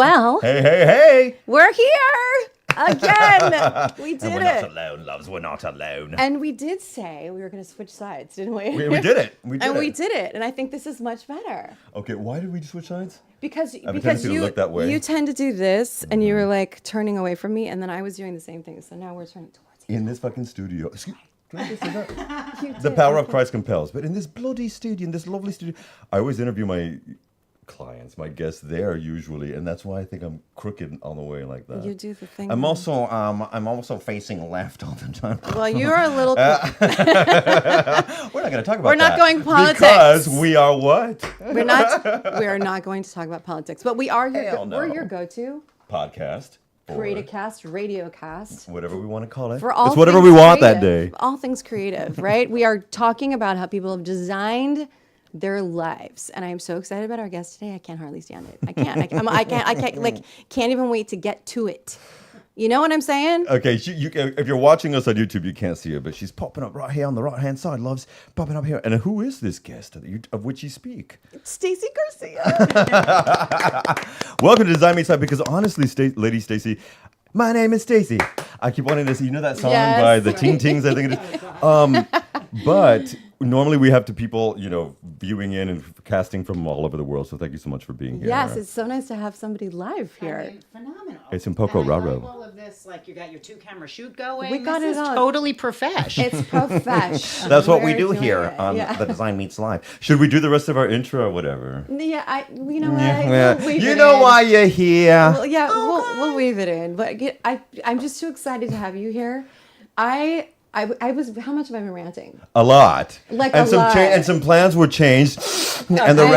Well, hey. we're here again. We did We're it. not alone, loves. We're not alone. And we did say we were going to switch sides, didn't we? We did it. We did it. And I think this is much better. Okay, why did we switch sides? Because I have a tendency to look that way. you tend to do this, and you were like turning away from me, and then I was doing the same thing. So now we're turning towards you. In this fucking studio. Excuse can I just say that? You The did. power of Christ compels. But in this bloody studio, in this lovely studio, I always interview my clients, my guests there usually, and that's why I think I'm crooked on the way like that. You do the thing. I'm also facing left all the time. Well, you're a little. We're not going to talk about that. We're not going politics. Because we are what? We're not. We are not going to talk about politics, but we are your. Hell no. We're your go-to. Podcast. Create a cast, radio cast. Whatever we want to call it. For all it's whatever things we want creative. that day. All things creative, right? We are talking about how people have designed their lives, and I am so excited about our guest today. I can't hardly stand it. I can't even wait to get to it. You know what I'm saying? Okay, if you're watching us on YouTube, you can't see her, but she's popping up right here on the right-hand side. Loves popping up here. And who is this guest of which you speak? It's Stacy Garcia. Welcome to DesignMeetsLife, because honestly, Lady Stacy, my name is Stacy. I keep wanting to say, you know that song by the Ting Tings, I think it is? But normally we have people, viewing in and casting from all over the world. So thank you so much for being here. Yes, it's so nice to have somebody live here. I mean, phenomenal. It's in Poco And I Raro. like all of this, like you got your 2-camera shoot going. We got this it is all. totally professional. It's profesh. That's what we We're do doing here it. on Yeah. the Design Meets Live. Should we do the rest of our intro or whatever? Yeah, you know what? Yeah. We'll weave You it know in. why you're here. Well, yeah, we'll weave it in. But I'm just too excited to have you here. I was. How much have I been ranting? A lot. Like and a some lot. and some plans were changed. And the I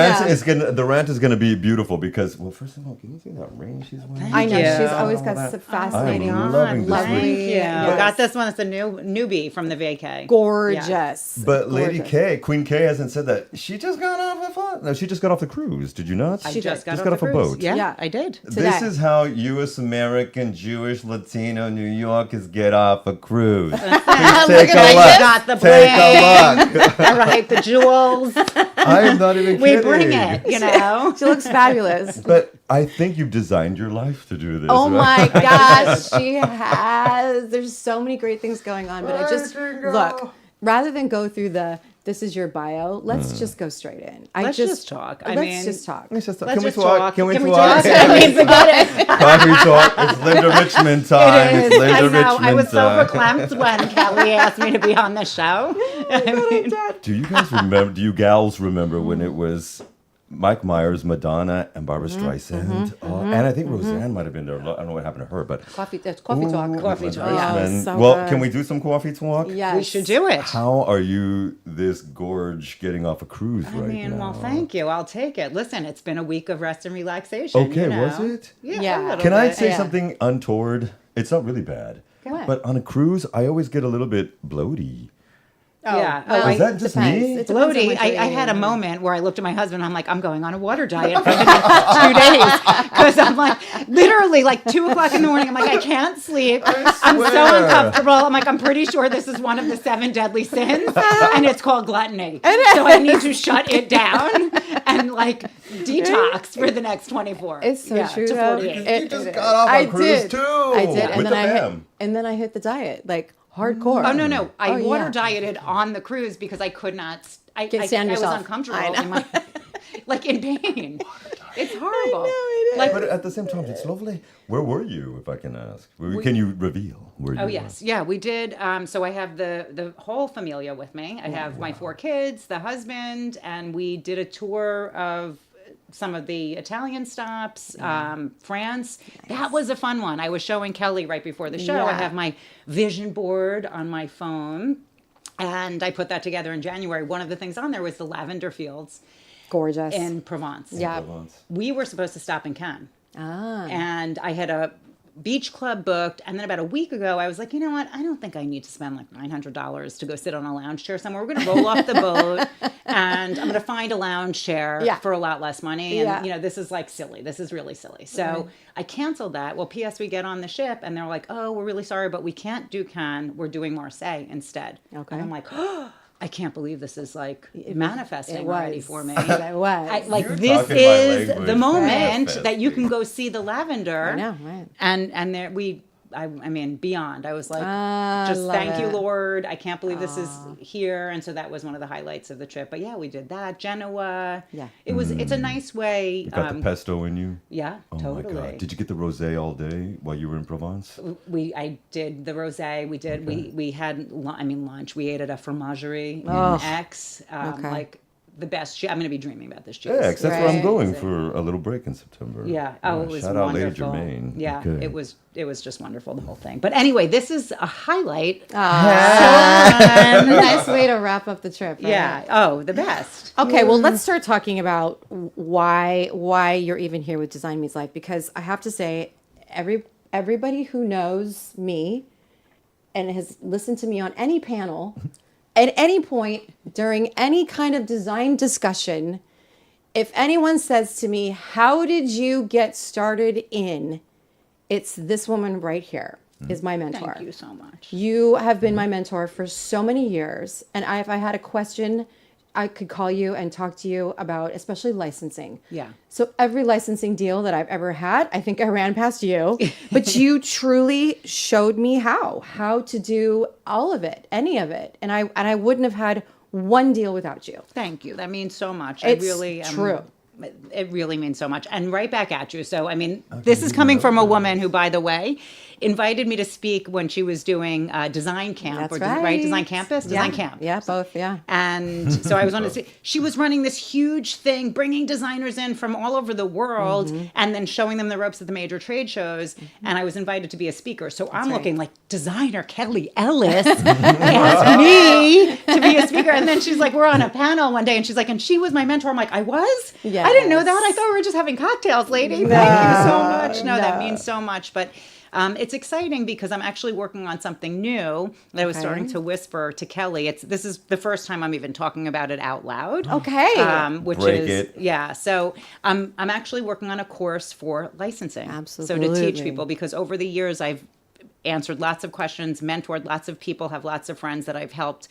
rant is gonna be beautiful because, well, first of all, can you see that ring she's wearing? I know Yeah. she's always got some fascinating, I'm loving this lovely. ring. Thank you. Yes. Got this one. It's a newbie from the vacay. Gorgeous. But Lady Gorgeous. K, Queen K, hasn't said that. She just got off the flight. No, she just got off the cruise. Did you not? I just got off a a cruise. boat. Yeah, Yeah. I did. This Today. is how U.S. American, Jewish, Latino, New Yorkers get off a cruise. Please take a I look. got the Take a bling. look. All right, the jewels. I am not even We kidding. bring it, you know. She looks fabulous. But I think you've designed your life to do this. Oh right? my gosh, she has. There's so many great things going on, but I just look. Rather than go through this is your bio, let's just go straight in. Let's just talk. Let's just talk. Let's just talk. Let's Can we just talk? talk. Can we Can we talk? talk? I mean, forget it. Coffee talk. It's Linda Richmond time. It It's is. Linda I know. Richmond I was so time. verklempt when Kelly asked me to be on the show. I mean, Do you guys remember? Do you gals remember when it was Mike Myers, Madonna, and Barbara Streisand? And I think Roseanne might have been there. I don't know what happened to her, but Coffee talk. Coffee Linda talk. Richmond. Oh, so well, good. can we do some coffee talk? Yes. we should do it. How are you, this gorge, getting off a cruise I right mean, now? well, thank you. I'll take it. Listen, it's been a week of rest and relaxation. Okay, you know? was it? Yeah. a little Can I bit. say Yeah. something untoward? It's not really bad. What? But on a cruise, I always get a little bit bloaty. Yeah. well, Oh, Is that just depends. me? It depends on Bloaty. what I you're had a eating. moment where I looked at my husband. I'm like, I'm going on a water diet for the next 2 days because I'm like, literally, like 2:00 in the morning. I'm like, I can't sleep. I'm so swear. uncomfortable. I'm like, I'm pretty sure this is one of the 7 deadly sins, and it's called gluttony. So I need to shut it down and like detox for the next 24. It's so true. to though. 48. You just got off on cruise did. too. I did, and With then the fam. I hit the diet like hardcore. Oh no! I Oh, water yeah. dieted on the cruise because I could not. I stand was yourself. uncomfortable I know. in my, like in pain. It's horrible. But at the same time, it's lovely. Where were you, if I can ask? Can you reveal where you Oh were? yes, yeah, we did. So I have the whole familia with me. I have my 4 kids, the husband, and we did a tour of some of the Italian stops, France. That was a fun one. I was showing Kelly right before the show. I Yeah. have my vision board on my phone, and I put that together in January. One of the things on there was the lavender fields Gorgeous. in Provence. yeah. We were supposed to stop in Cannes. Ah. And I had a beach club booked, and then about a week ago I was like, you know what, I don't think I need to spend like $900 to go sit on a lounge chair somewhere. We're going to roll off the boat and I'm going to find a lounge chair Yeah. for a lot less money, and Yeah. you know, this is like silly, this is really silly. So I canceled that. Well, PS, we get on the ship and they're like, oh, we're really sorry, but we can't do Cannes, we're doing Marseille instead. Okay. And I'm like, oh, I can't believe this is like manifesting already for me. It was. Like You're this talking my is language. the moment Manifesting. that you can go see the lavender. I know, right. And there I mean, beyond. I was like, just love thank you, it. Lord. I can't believe this is here. And so that was one of the highlights of the trip. But yeah, we did that. Genoa. Yeah. It's a nice way. You got the pesto in you? Yeah, Oh totally. my God. Did you get the rosé all day while you were in Provence? I did the rosé. We did. We had. Lunch. We ate at a fromagerie Oh. in Aix. Okay. Like the best. I'm going to be dreaming about this cheese. Yeah, 'cause that's where I'm Right. going for a little break in September. Yeah. Oh, it was Shout out Lady wonderful. Germain. Yeah, Okay. it was just wonderful, the whole thing. But anyway, this is a highlight. Nice way to wrap up the trip. Right? Yeah. Oh, the best. Okay, well, let's start talking about why you're even here with Design Meets Life, because I have to say, everybody who knows me and has listened to me on any panel at any point during any kind of design discussion, if anyone says to me, "How did you get started in?" It's this woman right here is my mentor. Thank you so much. You have been my mentor for so many years. And if I had a question, I could call you and talk to you about, especially licensing. Yeah. So every licensing deal that I've ever had, I think I ran past you. But you truly showed me how to do all of it, any of it. And I wouldn't have had one deal without you. Thank you. That means so much. It's I really true. It really means so much. And right back at you. So, I mean, this is coming from a woman who, by the way, invited me to speak when she was doing Design Camp. That's right? Design Campus? Yeah. Design Camp. Yeah, both, yeah. And so I was on she was running this huge thing, bringing designers in from all over the world and then showing them the ropes at the major trade shows. And I was invited to be a speaker. So I'm right. looking like, designer Kelly Ellis asked me to be a speaker. And then she's like, we're on a panel one day. And she's like, and she was my mentor. I'm like, I was? Yes. I didn't know that. I thought we were just having cocktails, lady. Thank you so much. No, that means so much. But it's exciting because I'm actually working on something new that I was starting to whisper to Kelly. This is the first time I'm even talking about it out loud. Okay. Which Break is it. yeah. So I'm actually working on a course for licensing. So to teach Absolutely. people, because over the years I've answered lots of questions, mentored lots of people, have lots of friends that I've helped.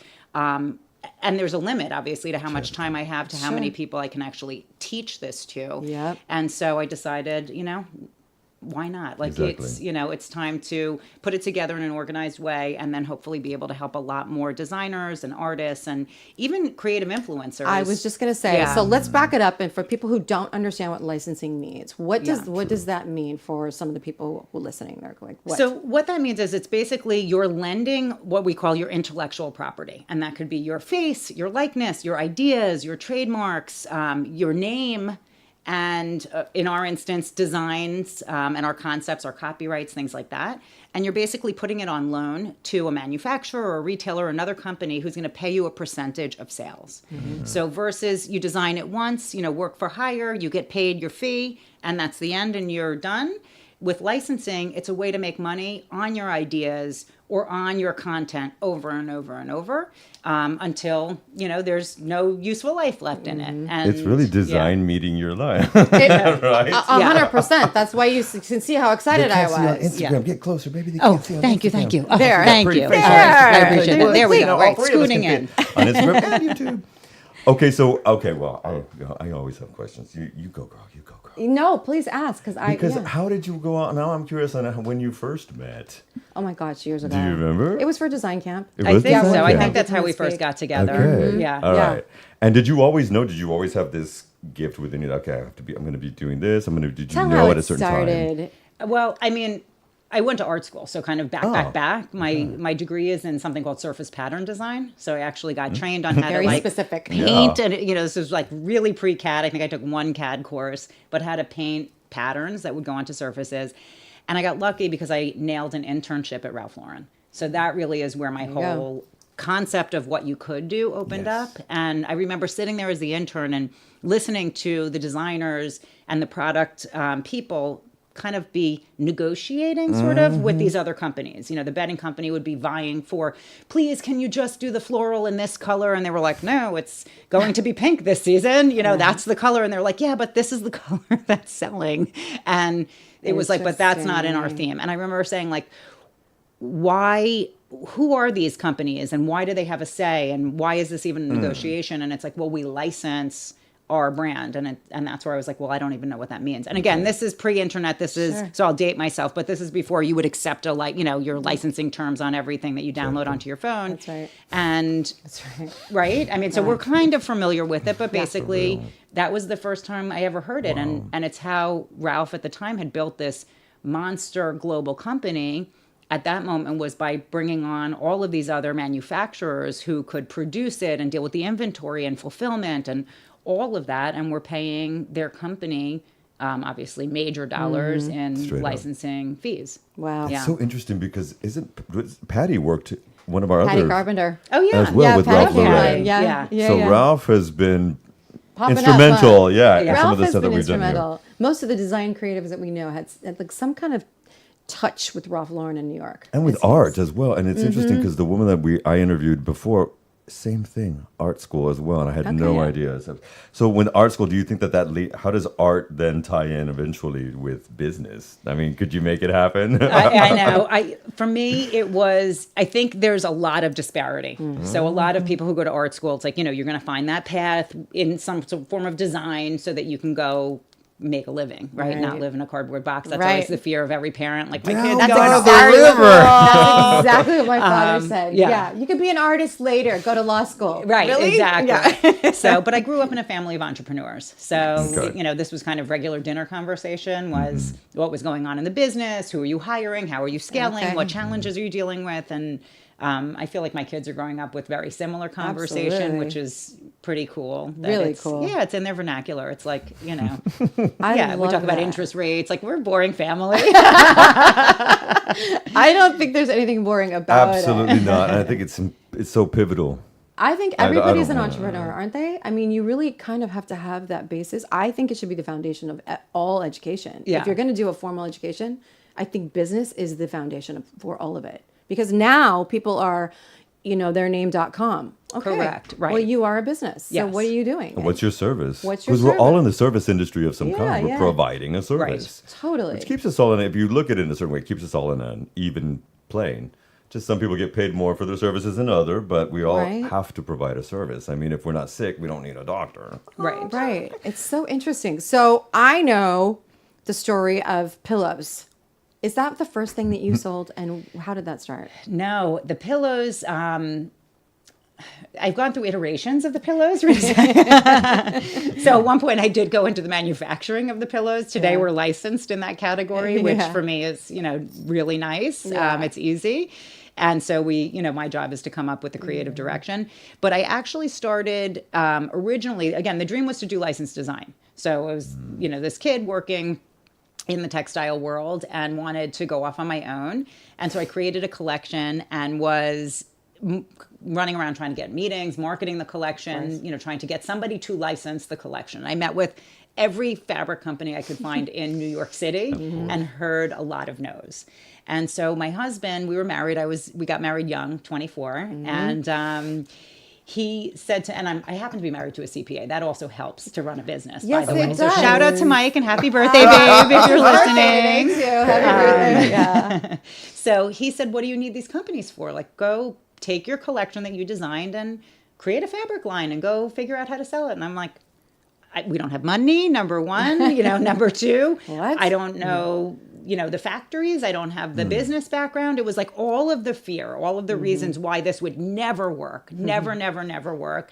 And there's a limit, obviously, to how much time I have, to how many people I can actually teach this to. Yep. And so I decided, why not? Like Exactly. it's time to put it together in an organized way and then hopefully be able to help a lot more designers and artists and even creative influencers. I was just going to say, Yeah. so let's back it up. And for people who don't understand what licensing means, what Yeah. does that mean for some of the people who are listening? They're like, what? So what that means is it's basically you're lending what we call your intellectual property. And that could be your face, your likeness, your ideas, your trademarks, your name, and in our instance, designs and our concepts, our copyrights, things like that. And you're basically putting it on loan to a manufacturer or a retailer or another company who's going to pay you a percentage of sales. So versus you design it once, work for hire, you get paid your fee, and that's the end and you're done. With licensing, it's a way to make money on your ideas or on your content over and over and over until, there's no useful life left in it. And It's really yeah. design meeting your life. It- right? 100%. That's why you can see how excited I They can't see on was. Instagram. Yeah. Get closer, baby. They Oh, can't see on thank you, Instagram. thank you. There. Thank Pretty you. face. I appreciate it. There we go. All Right, three of us scooting can in. fit on Instagram and YouTube. Okay, well, I always have questions. You go, girl. You go, girl. No, please ask because How did you go out? Now I'm curious on when you first met. oh my gosh, years ago. Do you remember? It was for Design Camp. It I was think design so. I camp. think that's how we Speak. first got together. Okay. Yeah. All Yeah. right. And did you always know? Did you always have this gift within you? Okay, I'm going to be doing this. Did you Tell know how at a it certain time? started. Well, I mean, I went to art school, so kind of back. My degree is in something called surface pattern design. So I actually got trained on how Very to specific. paint, and this was like really pre-CAD. I think I took one CAD course, but how to paint patterns that would go onto surfaces. And I got lucky because I nailed an internship at Ralph Lauren. So that really is where my you go. whole concept of what you could do opened Yes. up. And I remember sitting there as the intern and listening to the designers and the product people kind of be negotiating sort of with these other companies. The bedding company would be vying for, please, can you just do the floral in this color? And they were like, no, it's going to be pink this season. That's the color. And they're like, yeah, but this is the color that's selling. And it was like, but that's not in our theme. And I remember saying like, why who are these companies and why do they have a say and why is this even a negotiation? And it's like, well, we license our brand. And that's where I was like, well, I don't even know what that means. And again, this is pre-internet. This is, so I'll date myself, but this is before you would accept your licensing terms on everything that you download onto your phone. That's right. And That's right. right. I mean, so we're kind of familiar with it, but basically that was the first time I ever heard it. And it's how Ralph at the time had built this monster global company at that moment was by bringing on all of these other manufacturers who could produce it and deal with the inventory and fulfillment and all of that. And we're paying their company, obviously, major dollars in licensing fees. Wow. It's so interesting because Patty worked one of our Patty other Carpenter. Oh, yeah. as well with Patty Ralph Carpenter. Lauren. Yeah. So Ralph has been Popping up, instrumental, huh? in some Ralph of the has stuff that been we've done here. instrumental. Most of the design creatives that we know had like some kind of touch with Ralph Lauren in New York. And with art as well. And it's interesting because the woman that I interviewed before, same thing, art school as well. And I had no idea. So when art school, do you think how does art then tie in eventually with business? I mean, could you make it happen? I know. For me, I think there's a lot of disparity. So a lot of people who go to art school, it's like, you're going to find that path in some sort of form of design so that you can go make a living, right? Not live in a cardboard box. That's always the fear of every parent. Like my kids That's going exactly what my father said. yeah. You could be an artist later, go to law school. Right, Really? exactly. Yeah. But I grew up in a family of entrepreneurs. So, this was kind of regular dinner conversation was what was going on in the business, who are you hiring, how are you scaling, what challenges are you dealing with? And I feel like my kids are growing up with very similar conversation, Absolutely. which is pretty cool. Really cool. Yeah, it's in their vernacular. It's like, we I talk love about that. interest rates. Like, we're a boring family. I don't think there's anything boring about it. Absolutely not. And I think it's so pivotal. I think I everybody's don't an know. entrepreneur, aren't they? I mean, you really kind of have to have that basis. I think it should be the foundation of all education. Yeah. If you're going to do a formal education, I think business is the foundation for all of it. Because now people are, their name.com. Okay. Correct, right. Well, you are a business. So Yes. what are you doing? What's your service? What's your Because we're all service? in the service industry of some Yeah, kind. We're yeah. providing a service. Totally. Which keeps us all if you look at it in a certain way, it keeps us all in an even plane. Just some people get paid more for their services than other, but we all Right. have to provide a service. I mean, if we're not sick, we don't need a doctor. Right. It's so interesting. So I know the story of pillows. Is that the first thing that you sold, and how did that start? No, the pillows. I've gone through iterations of the pillows. So at one point I did go into the manufacturing of the pillows. Today we're licensed in that category, which for me is, really nice. It's easy. And so my job is to come up with the creative direction. But I actually started originally, again, the dream was to do licensed design. So it was, this kid working in the textile world and wanted to go off on my own. And so I created a collection and was running around trying to get meetings, marketing the collection, trying to get somebody to license the collection. I met with every fabric company I could find in New York City and heard a lot of no's. And so my husband, we were married. We got married young, 24. And he said I happen to be married to a CPA. That also helps to run a business, Yes, by the way. it So does. shout out to Mike and happy birthday, babe, if you're listening. Thank you. Happy birthday. Yeah. So he said, what do you need these companies for? Like, go take your collection that you designed and create a fabric line and go figure out how to sell it. And I'm like, we don't have money, number one. Number two, What? I don't know, the factories. I don't have the business background. It was like all of the fear, all of the reasons why this would never work, never work.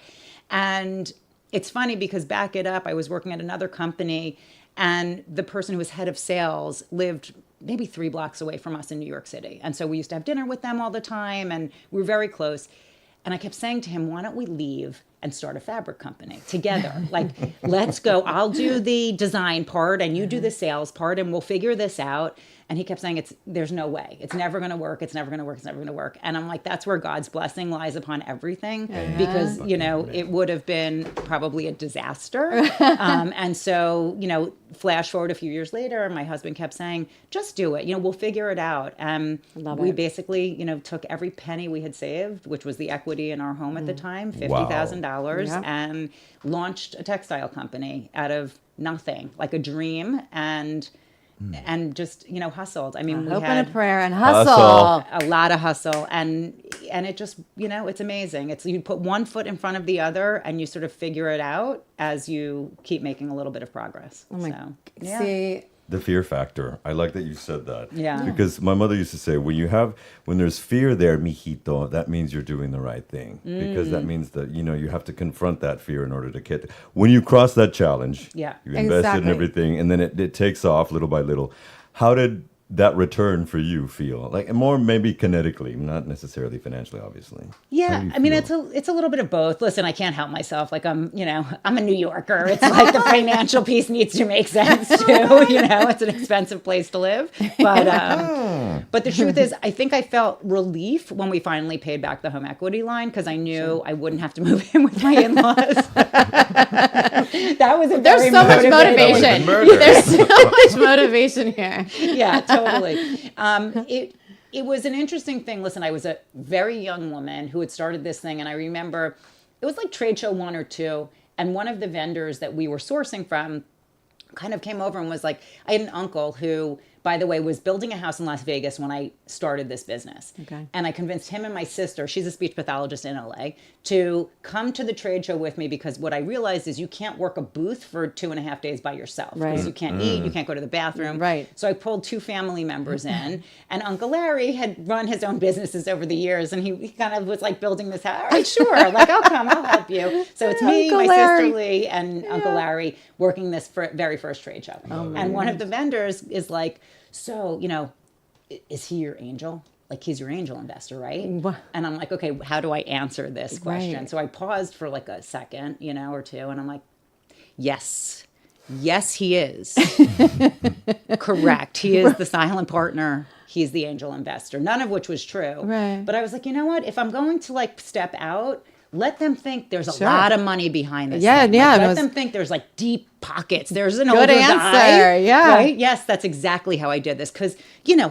And it's funny because back it up, I was working at another company and the person who was head of sales lived maybe 3 blocks away from us in New York City. And so we used to have dinner with them all the time and we were very close. And I kept saying to him, why don't we leave and start a fabric company together? Like, let's go. I'll do the design part and you do the sales part and we'll figure this out. And he kept saying, there's no way. It's never going to work. It's never going to work. It's never going to work. And I'm like, that's where God's blessing lies upon everything because, it would have been probably a disaster. And so, flash forward a few years later, my husband kept saying, just do it. We'll figure it out. We basically, took every penny we had saved, which was the equity in our home at the time, $50,000, and launched a textile company out of nothing, like a dream. And and just, hustled. I mean, we Hope had and a prayer and Hustle. hustle. a lot of hustle, and it just, it's amazing. It's, you put one foot in front of the other and you sort of figure it out as you keep making a little bit of progress. Oh my, So, yeah. see, The fear factor. I like that you said that. Yeah. Because my mother used to say, when there's fear there, mijito, that means you're doing the right thing. Because that means that, you have to confront that fear in order to get. When you cross that challenge, Yeah. you invested in Exactly. everything, and then it takes off little by little. How did that return for you feel? Like more maybe kinetically, not necessarily financially, obviously. How Yeah, do you I mean, feel? it's a little bit of both. Listen, I can't help myself. Like I'm a New Yorker. It's like the financial piece needs to make sense too. It's an expensive place to live. But the truth is, I think I felt relief when we finally paid back the home equity line because I knew I wouldn't have to move in with my in-laws. That was a there's very so much motivating- motivation. Murder. There's so much motivation here. Yeah, totally. It was an interesting thing. Listen, I was a very young woman who had started this thing, and I remember it was like trade show 1 or 2, and one of the vendors that we were sourcing from kind of came over and was like, I had an uncle who, by the way, was building a house in Las Vegas when I started this business. Okay. And I convinced him and my sister, she's a speech pathologist in LA, to come to the trade show with me because what I realized is you can't work a booth for 2.5 days by yourself. Right. Because you can't eat, you can't go to the bathroom. Right. So I pulled 2 family members in, and Uncle Larry had run his own businesses over the years, and he kind of was like building this house. All right, sure, like I'll come, I'll help you. So it's me, Uncle my Larry. sister Lee, and Uncle Larry working this very first trade show. And one of the vendors is like, so, is he your angel? Like he's your angel investor, right? Wha- And I'm like, okay, how do I answer this question? Right. So I paused for like a second, or 2, and I'm like, yes, he is. Correct. He is the silent partner. He's the angel investor. None of which was true. Right. But I was like, you know what? If I'm going to like step out, let them think there's a Sure. lot of money behind this. Yeah, thing. yeah, Like, it let was- them think there's like deep pockets. There's an Good older answer, guy. yeah. Right? Yes, that's exactly how I did this. Because,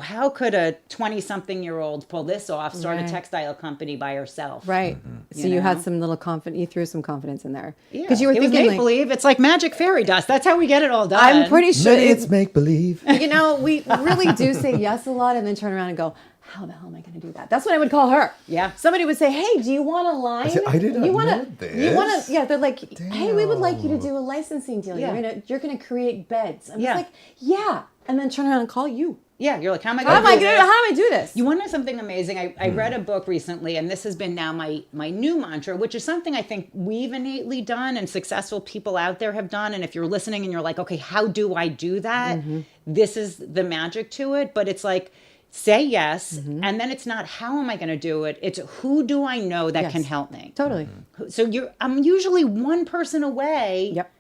how could a 20-something-year-old pull this off, start Right. a textile company by herself? Right. So You you had know? some little confidence. You threw some confidence in there Yeah. because you were it was thinking like, make-believe. It's like magic fairy dust. That's how we get it all done. I'm pretty sure Maybe it's make believe. we really do say yes a lot and then turn around and go, how the hell am I going to do that? That's what I would call her. Yeah. Somebody would say, hey, do you want a line? said, I did not you wanna, know You want this. to? Yeah, they're like, hey, we would like you to do a licensing deal. Yeah. You're gonna create beds. I'm Yeah. just like, yeah, and then turn around and call you. Yeah, you're like, how am I How going am to I do gonna? this? How do I do this? You want to know something amazing? I read a book recently, and this has been now my new mantra, which is something I think we've innately done and successful people out there have done. And if you're listening and you're like, okay, how do I do that? This is the magic to it. But it's like, say yes, and then it's not how am I going to do it? It's who do I know that Yes. can help me? Totally. So I'm usually one person away. Yep.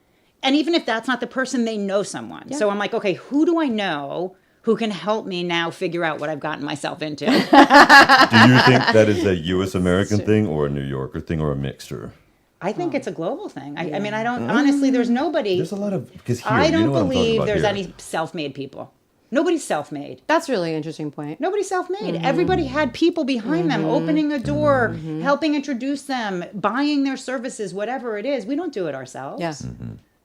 And even if that's not the person, they know someone. So I'm like, okay, who do I know who can help me now figure out what I've gotten myself into? Do you think that is a U.S. American thing or a New Yorker thing or a mixture? I think it's a global thing. I mean, I don't, honestly, there's nobody. There's a lot of, because here, I you know don't what I'm talking believe about there's here. any self-made people. Nobody's self-made. That's really an interesting point. Nobody's self-made. Everybody had people behind them, opening a door, helping introduce them, buying their services, whatever it is. We don't do it ourselves. Yes.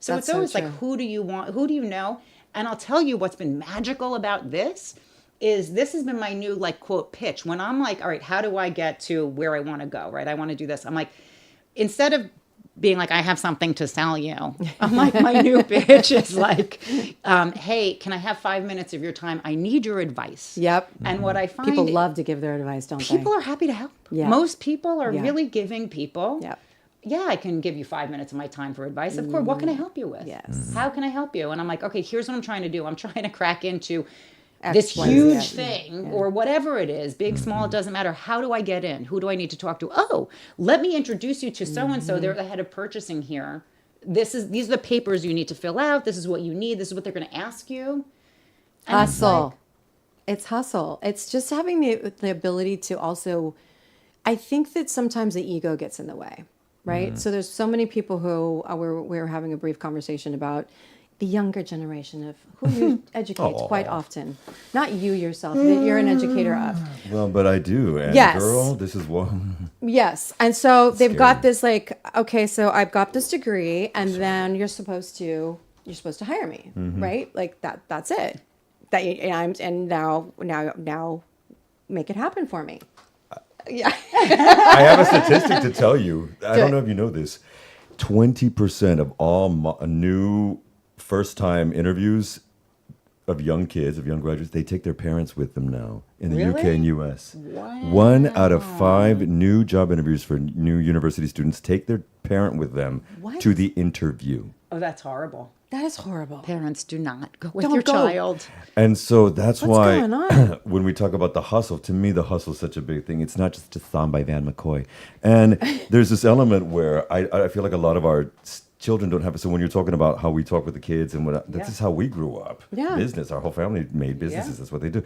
So That's it's so always true. like, who do you want? Who do you know? And I'll tell you what's been magical about this is this has been my new like quote pitch. When I'm like, all right, how do I get to where I want to go? Right? I want to do this. I'm like, instead of being like, I have something to sell you. I'm like, my new pitch is like, hey, can I have 5 minutes of your time? I need your advice. Yep. And what I find People love to give their advice, don't people they? are happy to help. Yeah. Most people are Yeah. really giving people. Yep. Yeah, I can give you 5 minutes of my time for advice. Of course, what can I help you with? Yes. How can I help you? And I'm like, okay, here's what I'm trying to do. I'm trying to crack into X, this Y, Z, huge yeah. thing or whatever it is, big, small, it doesn't matter. How do I get in? Who do I need to talk to? Oh, let me introduce you to so-and-so. They're the head of purchasing here. These are the papers you need to fill out. This is what you need. This is what they're going to ask you. And it's Hustle. like, It's hustle. It's just having the ability to also, I think that sometimes the ego gets in the way, right? So there's so many people who we were having a brief conversation about the younger generation of who you educate quite often. Not you yourself, that you're an educator of. Well, but I do. And Yes. girl, this is one. Yes. And so they've scary. got this like, okay, so I've got this degree and then you're supposed to hire me, right? Like that's it. and now make it happen for me. Yeah. I have a statistic to tell you. I don't know if you know this. 20% of all new first-time interviews of young kids, of young graduates, they take their parents with them now in the UK and US. Wow. 1 out of 5 new job interviews for new university students take their parent with them to the interview. Oh, that's horrible. That is horrible. Parents do not go with Don't your go. child. And so that's What's why going on? when we talk about the hustle, to me, the hustle is such a big thing. It's not just a song by Van McCoy. And there's this element where I feel like a lot of our children don't have it. So when you're talking about how we talk with the kids and this is how we grew up. Yeah. Business. Our whole family made businesses. Yeah. That's what they do.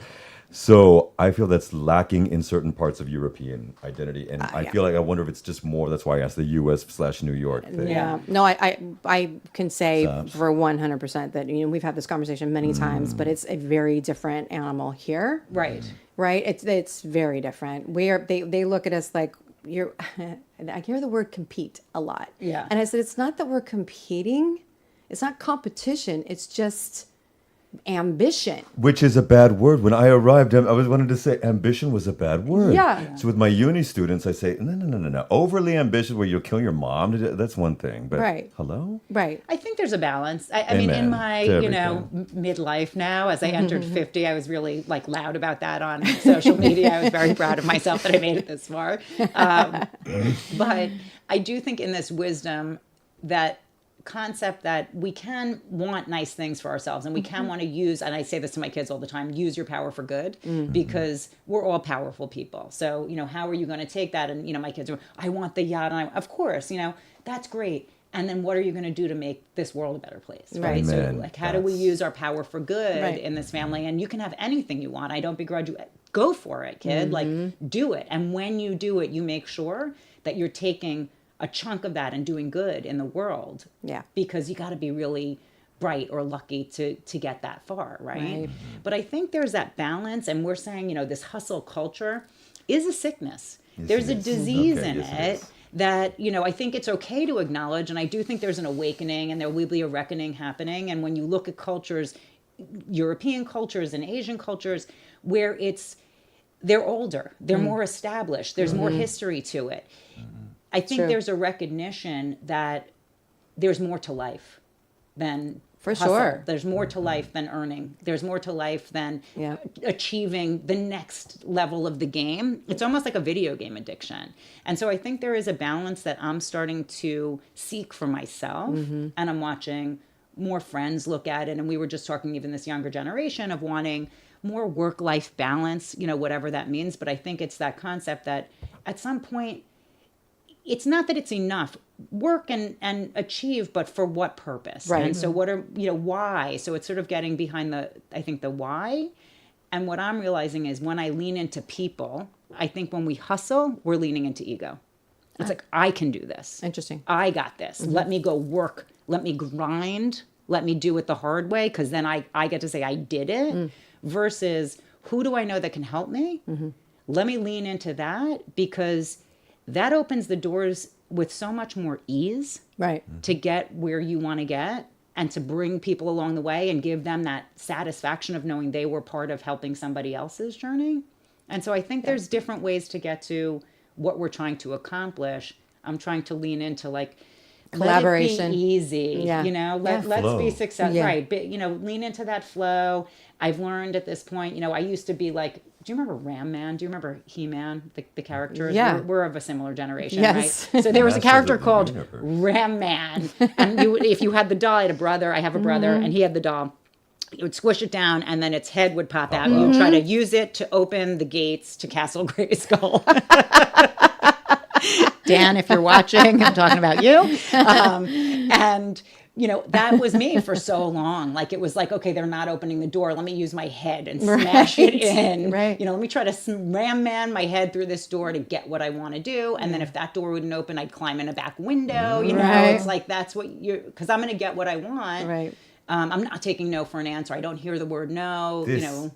So I feel that's lacking in certain parts of European identity. And I feel like I wonder if it's just more. That's why I asked the US/New York thing. Yeah. No, I can say for 100% that we've had this conversation many times, but it's a very different animal here. Right. Right? It's very different. They look at us like you're. I hear the word compete a lot. Yeah. And I said it's not that we're competing. It's not competition. It's just ambition. Which is a bad word. When I arrived, I was wanted to say ambition was a bad word. Yeah. So with my uni students, I say, no. Overly ambitious where you'll kill your mom, that's one thing. But Right. hello? Right. I think there's a balance. I mean, in Amen my, to midlife now, as I entered 50, I was really loud about that on social media. I was very proud of myself that I made it this far. But I do think in this wisdom, that concept that we can want nice things for ourselves and we can want to use, and I say this to my kids all the time, use your power for good, because we're all powerful people. So, how are you going to take that? And, my kids are, I want the yacht. And of course, that's great. And then what are you going to do to make this world a better place? Right. Amen. So how do we use our power for good Right. in this family? And you can have anything you want. I don't begrudge you. Go for it, kid. Do it. And when you do it, you make sure that you're taking a chunk of that and doing good in the world. Yeah. Because you got to be really bright or lucky to get that far, right? But I think there's that balance, and we're saying, this hustle culture is a sickness. There's a disease in it that, I think it's okay to acknowledge, and I do think there's an awakening and there will be a reckoning happening. And when you look at cultures, European cultures and Asian cultures, where they're older, they're more established, there's more history to it. I think there's a recognition that there's more to life than For hustle. sure. There's more to life than earning. There's more to life than achieving the next level of the game. It's almost like a video game addiction. And so I think there is a balance that I'm starting to seek for myself. And I'm watching more friends look at it. And we were just talking, even this younger generation, of wanting more work-life balance, whatever that means. But I think it's that concept that at some point, it's not that it's enough. Work and achieve, but for what purpose? Right. And so what are, why? So it's sort of getting behind the why. And what I'm realizing is when I lean into people, I think when we hustle, we're leaning into ego. It's like, I can do this. Interesting. I got this. Let me go work. Let me grind. Let me do it the hard way, because then I get to say I did it, versus who do I know that can help me? Let me lean into that, because that opens the doors with so much more ease to get where you want to get, and to bring people along the way and give them that satisfaction of knowing they were part of helping somebody else's journey. And so I think there's different ways to get to what we're trying to accomplish. I'm trying to lean into collaboration. Let it be easy. Let's be successful. Yeah. Right. But, lean into that flow. I've learned at this point, I used to be like, do you remember Ram Man? Do you remember He-Man, the characters? Yeah. We're of a similar generation, Yes. right? So there was a Masters character of the called Universe. Ram Man. And if you had the doll, I had a brother, I have a brother, and he had the doll. You would squish it down, and then its head would pop out. You would try to use it to open the gates to Castle Grayskull. Dan, if you're watching, I'm talking about you. And that was me for so long. It was like, okay, they're not opening the door. Let me use my head and smash it in. Right. Let me try to ram man my head through this door to get what I want to do. And then if that door wouldn't open, I'd climb in a back window. It's like, that's what because I'm going to get what I want. Right. I'm not taking no for an answer. I don't hear the word no. This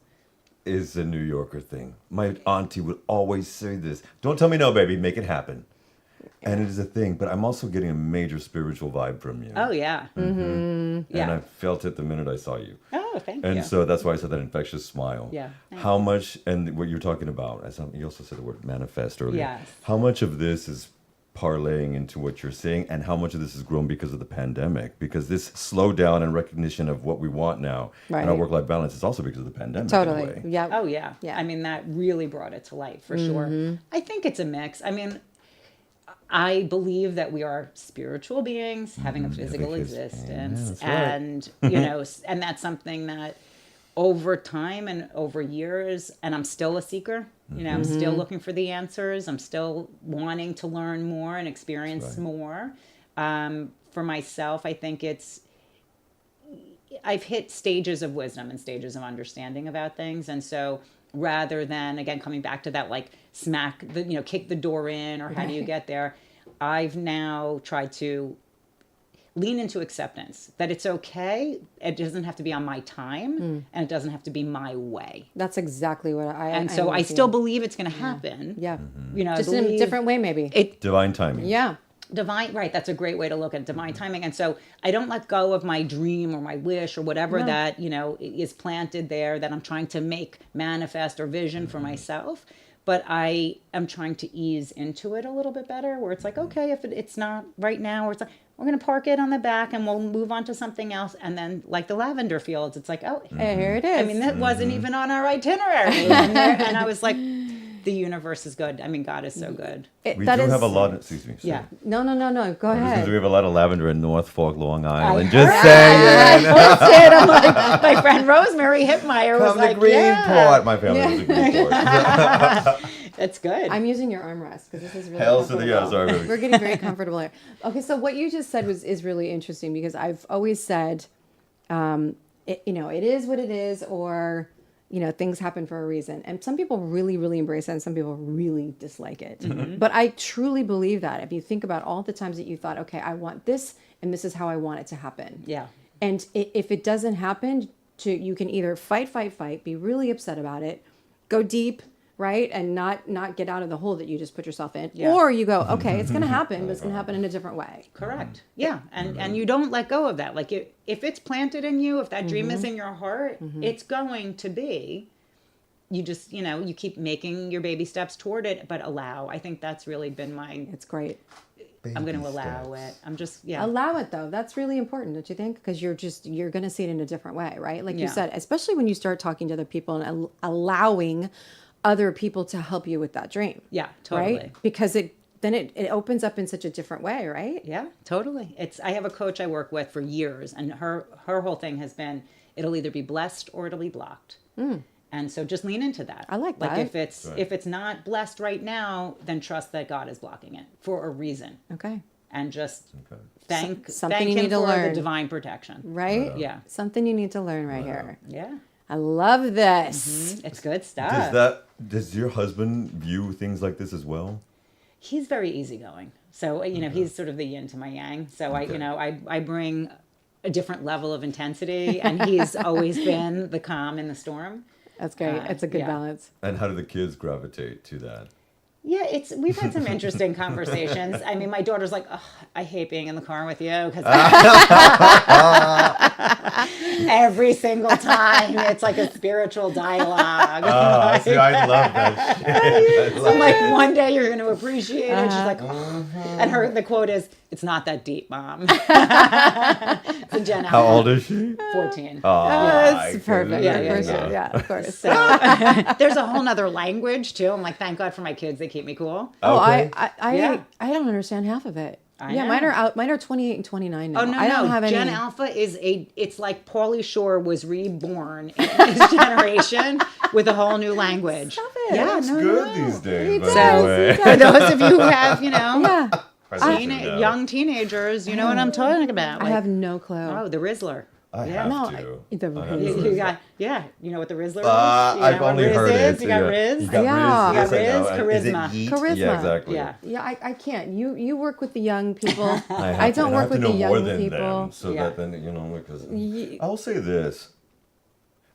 is a New Yorker thing. My auntie would always say this. Don't tell me no, baby. Make it happen. And it is a thing, but I'm also getting a major spiritual vibe from you. Oh, yeah. And Yeah. I felt it the minute I saw you. Oh, Oh, thank And you. so that's why I said that infectious smile. Yeah. Thank How much, and what you're talking about, you also said the word manifest earlier. Yes. How much of this is parlaying into what you're saying, and how much of this has grown because of the pandemic? Because this slowdown and recognition of what we want now and our Right. work-life balance is also because of the pandemic. In a Totally. way. Yeah. Oh yeah. Yeah. I mean, that really brought it to light for sure. I think it's a mix. I mean, I believe that we are spiritual beings having a physical Having phys- existence, yeah, that's right. and you know, and that's something that over time and over years, and I'm still a seeker. You know, I'm still looking for the answers. I'm still wanting to learn more and experience right. more. For myself, I think I've hit stages of wisdom and stages of understanding about things, and so rather than again coming back to that like kick the door in, or how do you get there, I've now tried to lean into acceptance that it's okay. It doesn't have to be on my time, and it doesn't have to be my way. That's exactly what I. And I'm so I with still you. believe it's going to happen. Yeah. You know, I Just in a believe different way, maybe. Divine timing. Yeah. divine, right? That's a great way to look at divine timing. And so I don't let go of my dream or my wish or whatever that, you know, is planted there that I'm trying to make manifest or vision for myself. But I am trying to ease into it a little bit better, where it's like, okay, if it's not right now, or it's like, we're going to park it on the back and we'll move on to something else. And then like the lavender fields, it's like, oh, Here it is. I mean, that wasn't even on our itinerary. And I was like, the universe is good. I mean, God is so good. We do have a lot. Excuse me. Sorry. Yeah. No. Go Because ahead. we have a lot of lavender in North Fork, Long Island. I Just heard. saying. I posted. I'm like, my friend Rosemary Hipmeyer was Come to like, Greenport. My family lives in Greenport. It's good. I'm using your armrest because this is really Hell to the comfortable. yeah, sorry, baby. We're getting very comfortable here. Okay, so what you just said is really interesting, because I've always said, it is what it is, or things happen for a reason. And some people really, really embrace it, and some people really dislike it. Mm-hmm. But I truly believe that if you think about all the times that you thought, okay, I want this, and this is how I want it to happen. Yeah. And if it doesn't happen, you can either fight, be really upset about it, go deep, right, and not get out of the hole that you just put yourself in, Yeah. or you go, okay, it's going to happen, but it's going to happen in a different way. Correct. Yeah. And you don't let go of that. Like if it's planted in you, if that dream is in your heart, it's going to be. You just, you keep making your baby steps toward it, but allow. I think that's really been It's great. I'm going to allow it. I'm just, Allow it, though. That's really important, don't you think? Because you're going to see it in a different way, right? Like you Yeah. said, especially when you start talking to other people and allowing other people to help you with that dream. Yeah, totally. Right? Because it opens up in such a different way, right? Yeah, totally. I have a coach I work with for years, and her whole thing has been, it'll either be blessed or it'll be blocked. And so just lean into that. I like that. Like if it's not blessed right now, then trust that God is blocking it for a reason. Okay. And just Something thank you him need to for learn. the divine protection. Right? Yeah. Something you need to learn right here. Yeah. I love this. It's good stuff. Does your husband view things like this as well? He's very easygoing. So, he's sort of the yin to my yang. So I bring a different level of intensity, and he's always been the calm in the storm. That's great. It's a good yeah. balance. And how do the kids gravitate to that? Yeah, we've had some interesting conversations. I mean, my daughter's like, oh, I hate being in the car with you, because every single time it's like a spiritual dialogue. Oh, see, I love that shit. So I'm like, one day you're going to appreciate it. She's like, oh. And the quote is, "It's not that deep, Mom." It's a Jen How Allen. old is she? 14. That's perfect. Yeah, of yeah, course. yeah. Yeah, of course. So there's a whole nother language too. I'm like, thank God for my kids. They keep me cool. Oh, Okay. Yeah. I don't understand half of it. I Yeah, know. mine are out. Mine are 28 and 29 now. Oh, no, I don't have any. Gen Alpha it's like Pauly Shore was reborn in his generation with a whole new language. Stop it. Yeah, It's no, good no. these days, He by does, the he way. For those of you who have, Yeah, young teenagers, you know what I'm talking about. I Like, have no clue. oh, the Rizzler. I Yeah. have No, to. the I have Riz- to. You got, you know what the Rizzler is? You I've know what only Riz heard is? it. You got yeah. Riz? You got Yeah. Riz. Yes, You I know. got And Riz, is it charisma. yeet? Charisma. Yeah, exactly. Yeah. Yeah, I can't. You work with the young people. I don't work with the know more young than people. them, so Yeah. that then because I'll say this.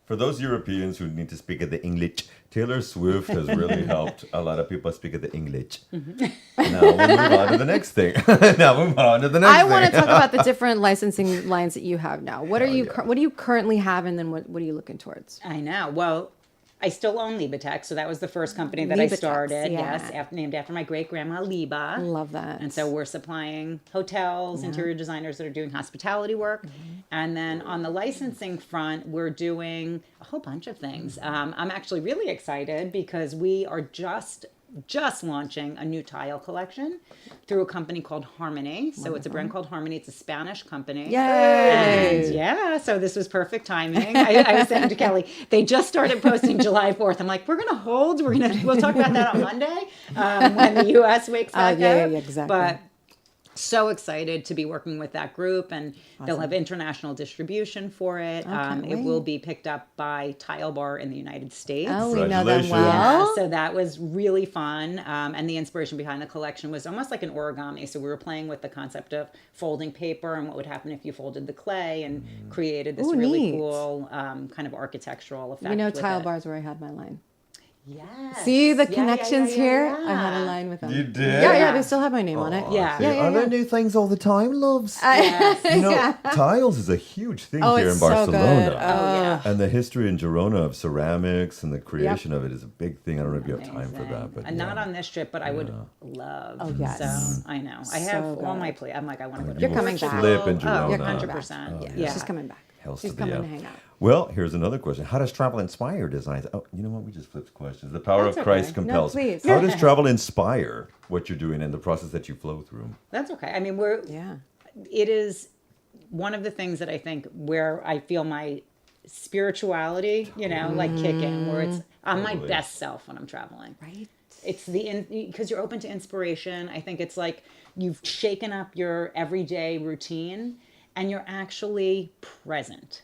For those Europeans who need to speak at the English, Taylor Swift has really helped a lot of people speak at the English. Now we'll move on to the next thing. I want to talk about the different licensing lines that you have now. What are what do you currently have, and then what are you looking towards? I know. Well, I still own Libatech, so that was the first company that I Libatex, started. yeah. Yes, named after my great grandma Liba. Love that. And so we're supplying hotels, interior designers that are doing hospitality work, and then on the licensing front, we're doing a whole bunch of things. I'm actually really excited because we are just launching a new tile collection through a company called Harmony. So it's a brand called Harmony. It's a Spanish company. Yay! And yeah, so this was perfect timing. I was saying to Kelly, they just started posting July 4th. I'm like, we'll talk about that on Monday when the U.S. wakes back up. Yeah, exactly. But so excited to be working with that group, and they'll have international distribution for it. It will be picked up by Tile Bar in the United States. Oh, we know them Congratulations. well. Yeah, so that was really fun. And the inspiration behind the collection was almost like an origami. So we were playing with the concept of folding paper and what would happen if you folded the clay, and created this really neat. cool kind of architectural effect. You know, with Tile it. Bar's where I had my line. Yes. See the Yeah, connections here? yeah. I had a line with them. You did? Yeah, they still have my name on it. Yeah. See, Yeah, I learn new things all the time, loves. Yes. You know, tiles is a huge thing Oh, here it's in so Barcelona. good. Oh, yeah. And the history in Girona of ceramics and the creation of it is a big thing. I don't know if you have time for that, but And not on this trip, but I would love. Oh, yes. So I know. I have So all good. my plate. I'm like, I want to go to You're coming Portugal. back. Flip in Oh, Girona. 100%. Yeah, Yeah. she's coming back. Hells She's to the coming F. to hang out. Well, here's another question. How does travel inspire designs? Oh, you know what? We just flipped questions. The power That's of Christ okay. No, compels. please. How does travel inspire what you're doing and the process that you flow through? That's okay. I mean, Yeah. it is one of the things that I think where I feel my spirituality, like kick in, where I'm my Totally. best self when I'm traveling. Right? It's because you're open to inspiration. I think it's like you've shaken up your everyday routine and you're actually present.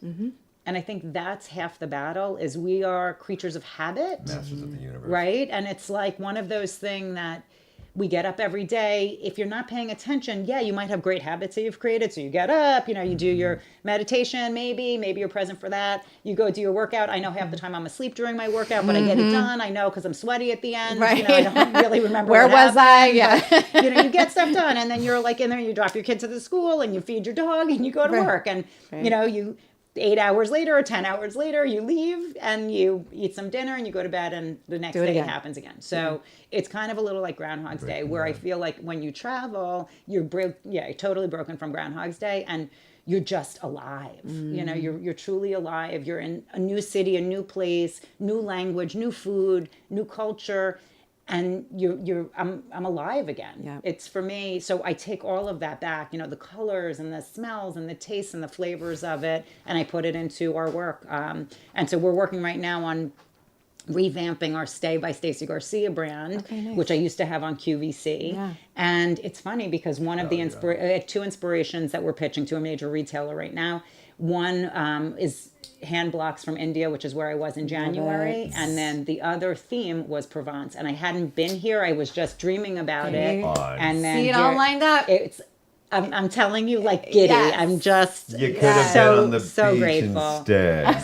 And I think that's half the battle is we are creatures of habit. Masters of the universe. Right? And it's like one of those things that we get up every day. If you're not paying attention, yeah, you might have great habits that you've created. So you get up, you do your meditation, maybe you're present for that. You go do your workout. I know half the time I'm asleep during my workout, but I get it done. I know because I'm sweaty at the end. Right. I don't really remember Where what was I? happened, Yeah. but, you get stuff done, and then you're like in there, you drop your kids to the school, and you feed your dog, and you go to Right. work, and Right. you 8 hours later or 10 hours later, you leave and you eat some dinner and you go to bed, and the next Do it day it again. happens again. So it's kind of a little like Groundhog's Day, where I feel like when you travel, you're totally broken from Groundhog's Day, and you're just alive. You're truly alive. You're in a new city, a new place, new language, new food, new culture. And I'm alive again. Yeah. It's for me. So I take all of that back, the colors and the smells and the tastes and the flavors of it, and I put it into our work. And so we're working right now on revamping our Stay by Stacy Garcia brand, Okay, nice. which I used to have on QVC. Yeah. And it's funny because one of the two inspirations that we're pitching to a major retailer right now. One is hand blocks from India, which is where I was in January. it. And then the other theme was Provence. And I hadn't been here. I was just dreaming about it. Fun. And then See it all here- lined up. I'm telling you, like giddy. Yes. I'm just You could have been on the beach grateful. instead.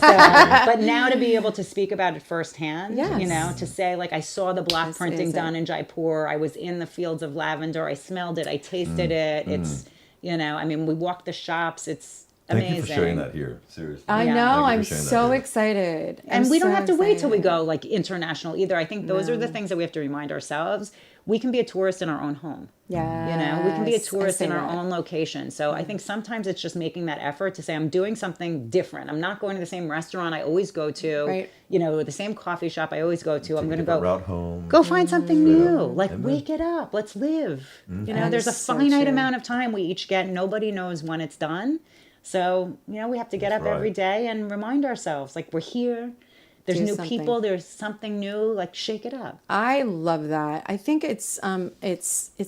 But now to be able to speak about it firsthand, Yes. to say like I saw the block This printing is done it. in Jaipur. I was in the fields of lavender. I smelled it. I tasted it. It's, I mean, we walked the shops. It's Thank amazing. you for sharing that here. Seriously. I Yeah. know. Thank you I'm for sharing that so here. excited. And I'm we don't so have to wait till we excited. go like international either. I think those are the things that we have to remind ourselves. We can be a tourist in our own home. Yeah. We can be a tourist in our own location. So I think sometimes it's just making that effort to say, I'm doing something different. I'm not going to the same restaurant I always go to, Right. The same coffee shop I always go to. I'm going to Different go route home. go find something new. Like Amen. wake it up. Let's live. That There's a is so finite true. amount of time we each get. Nobody knows when it's done. So, we have to get That's up every right. day and remind ourselves, like we're here. There's Do new something. people. There's something new. Like shake it up. I love that. I think it's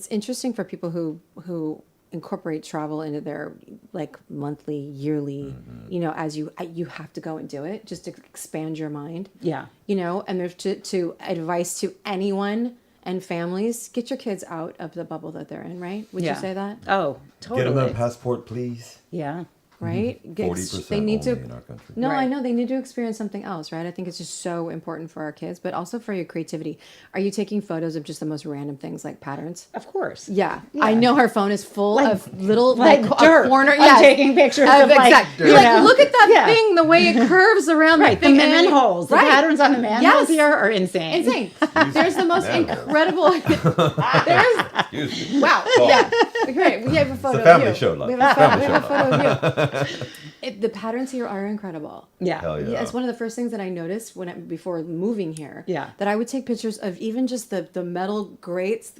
interesting for people who incorporate travel into their like monthly, yearly, as you have to go and do it just to expand your mind. Yeah. And there's to advice to anyone and families, get your kids out of the bubble that they're in, right? Would you say that? Oh, Get them totally. a passport, please. Yeah. right? 40% They need to. only in our country. No, I Right. know they need to experience something else, right? I think it's just so important for our kids, but also for your creativity. Are you taking photos of just the most random things like patterns? Of course. Yeah, I know her phone is full Like- of little like like dirt. a corner. I'm Yes. taking pictures of like, exactly. you You're like, know. look at that Yeah. thing, the way it curves around Right, the thing. and then- manholes. The Right. patterns on the manholes Yes. here are insane. Insane. There's the most Manhole. incredible. There's Excuse me. wow. Oh. Yeah. Great. We have a photo. a family of you. show, love. We have a, Family we have a show, photo of you. The patterns here are incredible. Yeah. Hell yeah. Yeah, it's one of the first things that I noticed before moving here. Yeah. That I would take pictures of even just the metal grates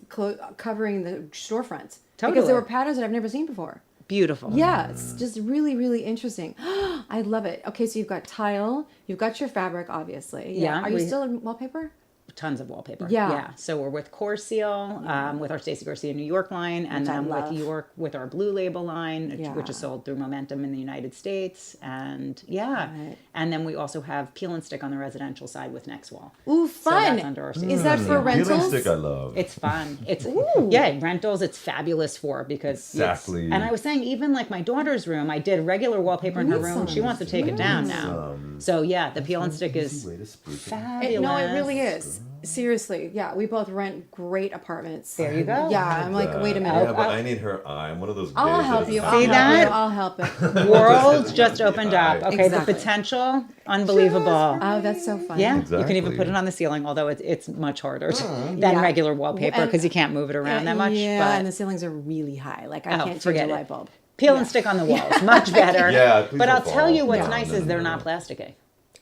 covering the storefronts. Because Totally. there were patterns that I've never seen before. Beautiful. Yeah, it's just really, really interesting. I love it. Okay, so you've got tile, you've got your fabric, obviously. Yeah, Are you we- still in wallpaper? Tons of wallpaper. Yeah. So we're with Core Seal, with our Stacy Garcia New York line, and Which I then love. with York with our Blue Label line, Yeah. which is sold through Momentum in the United States. And Right. and then we also have Peel and Stick on the residential side with Next Wall. Ooh, So fun. that's under our Is that for Peeling rentals? stick I love. It's fun. It's rentals. It's fabulous for because Exactly. And I was saying even like my daughter's room, I did regular wallpaper in her room. She wants to take it down now. So yeah, the Peel and Stick is Easy way to spruce it. fabulous. No, it really is. Seriously. Yeah, we both rent great apartments. There you go. Yeah, I'm like, wait a minute. Yeah, but I need her eye. I'm one of those. I'll gays help that you. is I'll not- See help that? you. I'll help it. World just opened up. Okay, Exactly. the potential, unbelievable. Oh, that's so fun. Yeah, you can even Exactly. put it on the ceiling, although it's much harder than Yeah. regular wallpaper And- because you can't move it around that much. Yeah, but and the ceilings are really high. Like I Oh, can't change forget a it. light bulb. Peel and stick on the walls, much better. Yeah, please but don't I'll tell fall. you what's No, nice no, is no, they're no. not plasticky.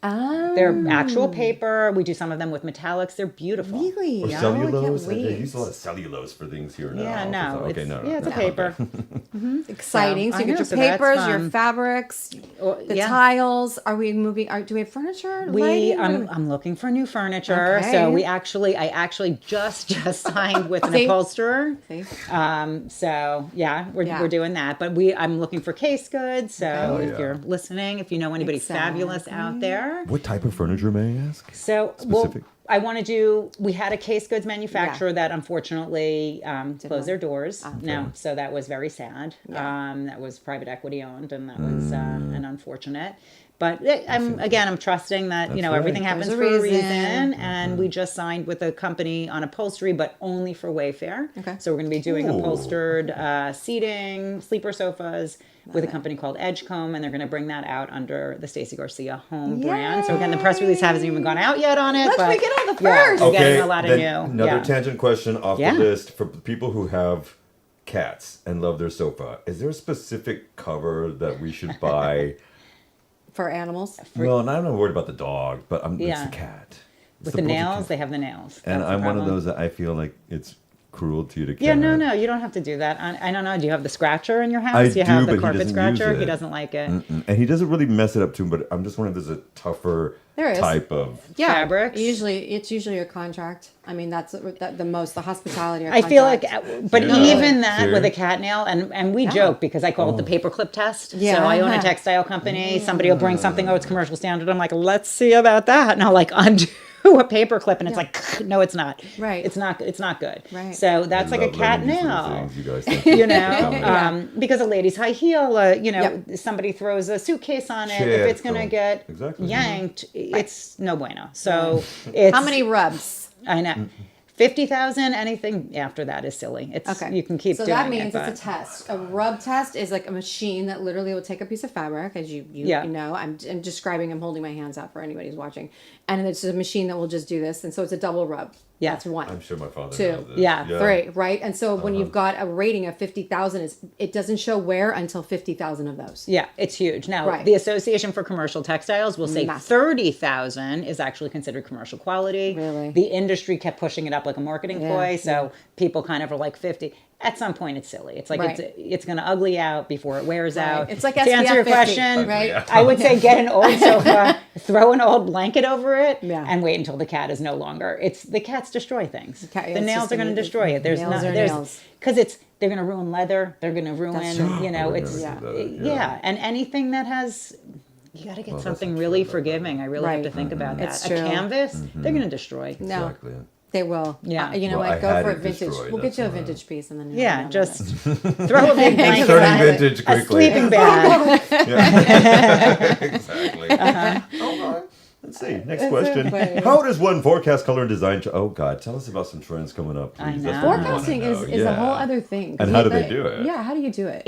Ah, They're actual paper. We do some of them with metallics. They're beautiful. really? Or Oh, I cellulose. can't They wait. use a lot of cellulose for things here now. Yeah, no. Okay, it's, no. yeah, it's a no, paper. Exciting. So I you know, get your so that's papers, your fun. fabrics, the yeah. tiles. Are we moving? Do we have furniture? Lighting? What do we- I'm looking for new furniture. Okay. So I actually just signed with an See? upholsterer. See? So yeah, Yeah. we're doing that. But I'm looking for case goods. So Okay. if Yeah. you're listening, if you know anybody fabulous out there. What type of furniture, may I ask? So Specific? I want to do. We had a case goods manufacturer that unfortunately closed their doors. No, so that was very sad. That was private equity owned, and that was an unfortunate. But I'm trusting that That's everything right. happens There's for a a reason. reason, and we just signed with a company on upholstery, but only for Wayfair. Okay. So we're going to be doing Ooh. upholstered seating, sleeper sofas with a company called Edgecomb, and they're going to bring that out under the Stacy Garcia home brand. So again, the press release hasn't even gone out yet on it. Let's but begin on the yeah, first. we're Okay, getting a lot of then new. another yeah. tangent question off Yeah. the list for people who have cats and love their sofa. Is there a specific cover that we should buy? For animals. Well, and I'm not worried about the dog, but it's Yeah. the cat. It's With the poor nails, cat. they have the nails. And That's the I'm one of problem. those that I feel like it's cruelty to cat. Yeah, no, you don't have to do that. I don't know. Do you have the scratcher in your house? I you have do, the but he carpet doesn't scratcher. use He it. doesn't like it. And he doesn't really mess it up too, but I'm just wondering if there's a tougher There is. type of. Yeah. Fabrics? It's usually a contract. I mean, that's the hospitality. I feel like, but Yeah. even that Sure. with a cat nail, and we joke because I call it the paperclip test. Yeah. So I own a textile company. Somebody will bring something, it's commercial standard. I'm like, let's see about that. And I'll like undo a paperclip, and it's like, no, it's not. Right. It's not good. Right. So that's like a cat nail. nail. You guys think. You know, Yeah. because a lady's high heel, Yep. somebody throws a suitcase on it. Shit, If it's going to so- get Exactly. yanked, it's no bueno. So it's how many rubs? I know. 50,000, anything after that is silly. It's Okay. you can keep so doing that means it. it's a test. A rub test is like a machine that literally will take a piece of fabric, as you Yeah. know. I'm describing. I'm holding my hands out for anybody who's watching, and it's a machine that will just do this. And so it's a double rub. Yeah. That's one. I'm sure my father Two. knows this. Yeah. Three, right? And so when you've got a rating of 50,000, it doesn't show wear until 50,000 of those. Yeah, it's huge. Now, Right. the Association for Commercial Textiles will say Massive. 30,000 is actually considered commercial quality. Really? The industry kept pushing it up like a marketing Yeah, ploy, so people kind of are like 50. At some point, it's silly. It's like Right. it's going to ugly out before it wears out. It's like to answer SPF your 50, question, right? I would say get an old sofa, throw an old blanket over it, Yeah. and wait until the cat is no longer. The cats destroy things. cat- The it's nails just are going to gonna- destroy it. There's nails not are there's nails. because they're going to ruin leather. They're going to ruin true. it's Yeah. yeah, and anything that has, you got to get that's something not really true, but- forgiving. I really have to Right. think about that. It's A true. canvas, they're going to destroy. No. Exactly. They will. Yeah. You know Well, what? I Go had for a it vintage. destroyed, We'll get that's you a why. vintage piece and then Yeah, just throw a big blanket, Starting vintage a quickly. sleeping bag. Exactly. Okay. Let's see. Next so question. funny. How does one forecast color and design? Oh God, tell us about some trends coming up, please. I That's know. what we wanna Forecasting know. is a whole other thing. And how do they do it? Yeah, how do you do it?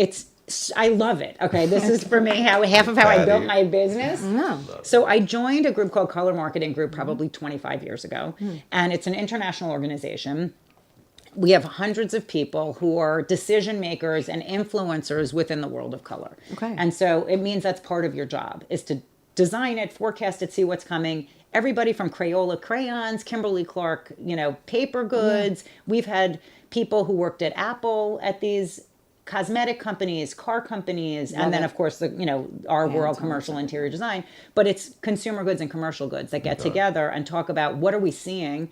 I love it. Okay, this is for me half of how I built my business. No. So I joined a group called Color Marketing Group probably 25 years ago, and it's an international organization. We have hundreds of people who are decision makers and influencers within the world of color. Okay. And so it means that's part of your job is to design it, forecast it, see what's coming. Everybody from Crayola crayons, Kimberly Clark, paper goods. We've had people who worked at Apple at these cosmetic companies, car companies, and then it. of course our world, commercial interior design. But it's consumer goods and commercial goods that get together and talk about what are we seeing,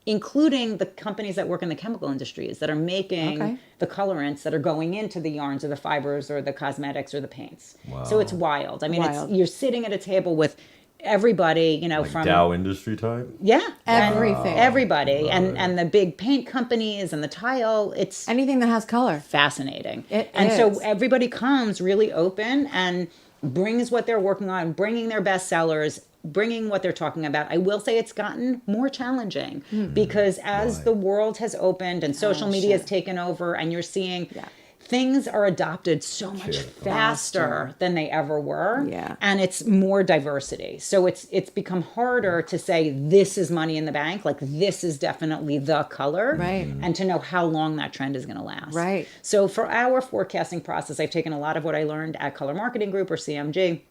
including the companies that work in the chemical industries that are making the colorants that are going into the yarns or the fibers or the cosmetics or the paints. Wow. So it's wild. I mean, Wild. you're sitting at a table with everybody, Like from Dow industry type. Everything. everybody, and the big paint companies and the tile. It's Anything that has color. fascinating. It and is. so everybody comes really open and brings what they're working on, bringing their best sellers, bringing what they're talking about. I will say it's gotten more challenging because as the world has opened and social media has taken over, and you're seeing things are adopted so much faster than they ever were. Yeah. And it's more diversity. So it's become harder to say this is money in the bank, like this is definitely the color. Right. And to know how long that trend is going to last. Right. So for our forecasting process, I've taken a lot of what I learned at Color Marketing Group or CMG,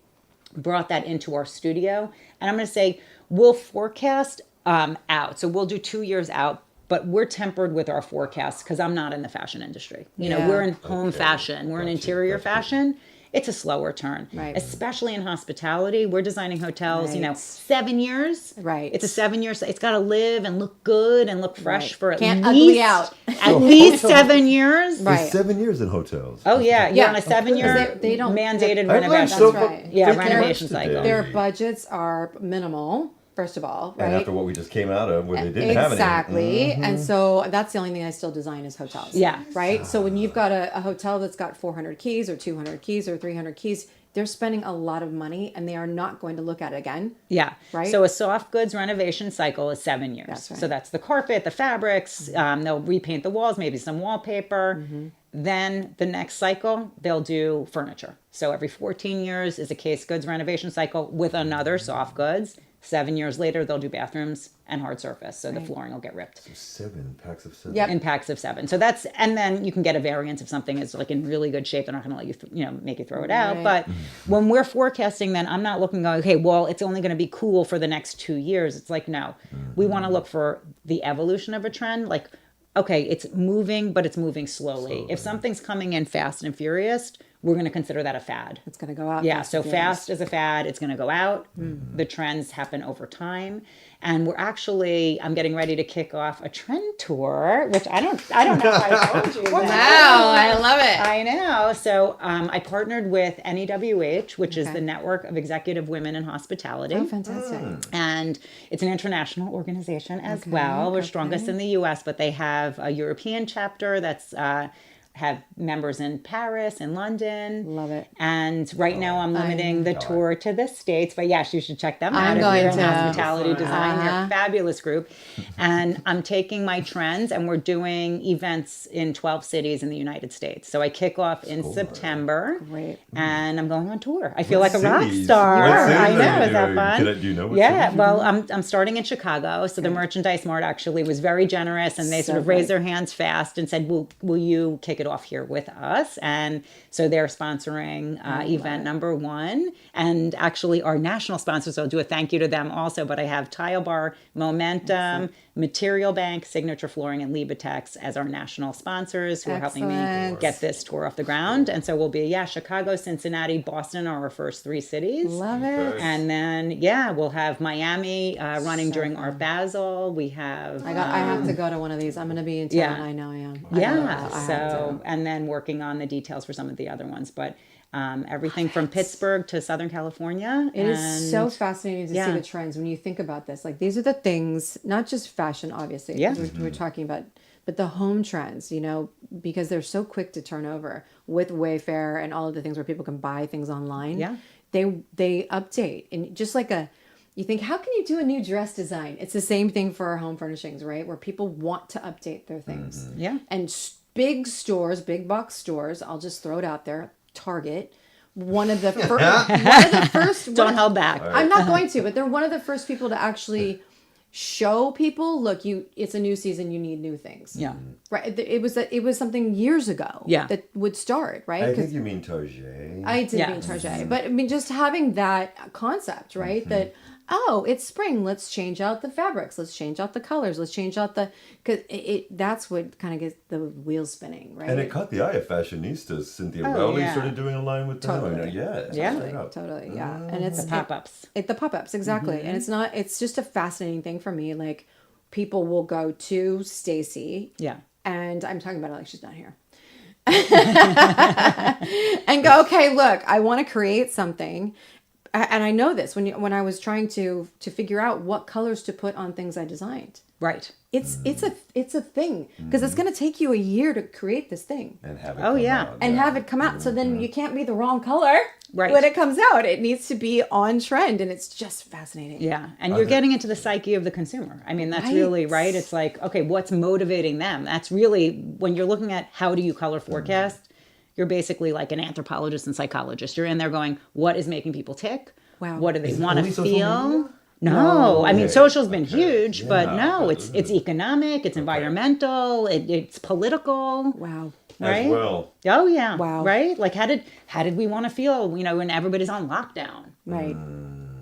brought that into our studio. And I'm going to say we'll forecast out. So we'll do 2 years out, but we're tempered with our forecasts because I'm not in the fashion industry. Yeah. We're in home fashion. We're in interior fashion. It's a slower turn, Right. especially in hospitality. We're designing hotels, Right. 7 years. Right. It's a 7 year. It's got to live and look good and look fresh Right. for at Can't least ugly out. at least 7 years. Right. There's 7 years in hotels. Oh yeah, you're Yeah. on a 7 year Because they don't- mandated I learned renovation. so That's right. Yeah, freaking renovation much cycle. today. Their budgets are minimal, first of all, right? And after what we just came out of, where they didn't have any. Exactly. And so that's the only thing I still design is hotels. Yeah. Right? So when you've got a hotel that's got 400 keys or 200 keys or 300 keys, they're spending a lot of money and they are not going to look at it again. Yeah. Right? So a soft goods renovation cycle is 7 years. That's right. So that's the carpet, the fabrics. They'll repaint the walls, maybe some wallpaper. Then the next cycle, they'll do furniture. So every 14 years is a case goods renovation cycle with another soft goods. 7 years later, they'll do bathrooms and hard surface. So the flooring will get ripped. 7 packs of 7. Yep. In packs of 7. So that's, and then you can get a variance if something is like in really good shape. They're not going to let you, make you throw it out. Right. But when we're forecasting, then I'm not looking going, okay, well, it's only going to be cool for the next 2 years. It's like, no, we want to look for the evolution of a trend. Like, okay, it's moving, but it's moving slowly. If something's coming in fast and furious, we're going to consider that a fad. It's going to go out. Yeah, fast so and furious. fast is a fad. It's going to go out. The trends happen over time, and I'm getting ready to kick off a trend tour, which I don't know if I told you. that. Wow, I love it. I know. So I partnered with NEWH, which is Okay. the Network of Executive Women in Hospitality. Oh, fantastic. And it's an international organization as well. We're strongest in the U.S., but they have a European chapter that's have members in Paris and London. Love it. And right now I'm limiting the tour to the States, but yes, you should check them out. I'm if going you're in to. hospitality design. They're Uh-huh. a fabulous group. And I'm taking my trends and we're doing events in 12 cities in the United States. So I kick off in September. Great. And I'm going on tour. I feel What like a rock cities? star. What cities I are know. you Is that doing? fun? Do you know what Yeah. cities? Well, I'm starting in Chicago. So the Merchandise Mart actually was very generous and they sort of So raised great. their hands fast and said, will you kick it off here with us? And so they're sponsoring event number 1. And actually our national sponsors, I'll do a thank you to them also, but I have Tile Bar, Momentum, Material Bank, Signature Flooring, and Libatex as our national sponsors who are helping me Excellent. get this tour off the ground. And so we'll be, Chicago, Cincinnati, Boston are our first 3 cities. Love it. And then, we'll have Miami running during Art Basel. We have... I have to go to one of these. I'm going to be in town. Yeah. I know I am. Yeah. I have So, and then working on the details for some of the other ones. But everything from Pittsburgh to Southern California. It is so fascinating to Yeah. see the trends when you think about this. Like these are the things, not just fashion, obviously. Yeah. We're talking about, but the home trends, you know, because they're so quick to turn over with Wayfair and all of the things where people can buy things online. Yeah. They update, and just like you think, how can you do a new dress design? It's the same thing for our home furnishings, right? Where people want to update their things. Yeah. And big stores, big box stores, I'll just throw it out there. Target, one of the first. Don't hold back. I'm not going to, but they're one of the first people to actually show people, look, it's a new season, you need new things. Yeah. Right. It was something years ago. Yeah. That would start, right? I think you mean Target. I did Yeah. mean Target, but I mean just having that concept, right? That it's spring, let's change out the fabrics, let's change out the colors, let's change out because that's what kind of gets the wheels spinning, right? And it caught the eye of fashionistas. Cynthia Rowley yeah. started doing a line with them. Totally. Yeah. Totally, yeah. And it's The pop-ups. the pop-ups, exactly. And it's just a fascinating thing for me. Like people will go to Stacy. Yeah. And I'm talking about it like she's not here. And go, okay, look, I want to create something. And I know this when I was trying to figure out what colors to put on things I designed. Right. It's a thing because it's going to take you a year to create this thing And have it Oh, come yeah. out. and have it come out. So then you can't be the wrong color Right. when it comes out. It needs to be on trend, and it's just fascinating. Yeah. And you're getting into the psyche of the consumer. I mean, that's really right. It's like, okay, what's motivating them? That's really, when you're looking at how do you color forecast, you're basically like an anthropologist and psychologist. You're in there going, what is making people tick? Wow. What do they Is it want to only social feel? media? No, I mean, Okay. social's been huge, Yeah, but no, but- it's economic, it's environmental, it's political. Wow. Right? As well. Oh yeah. Wow. Right? Like how did we want to feel, when everybody's on lockdown? Right.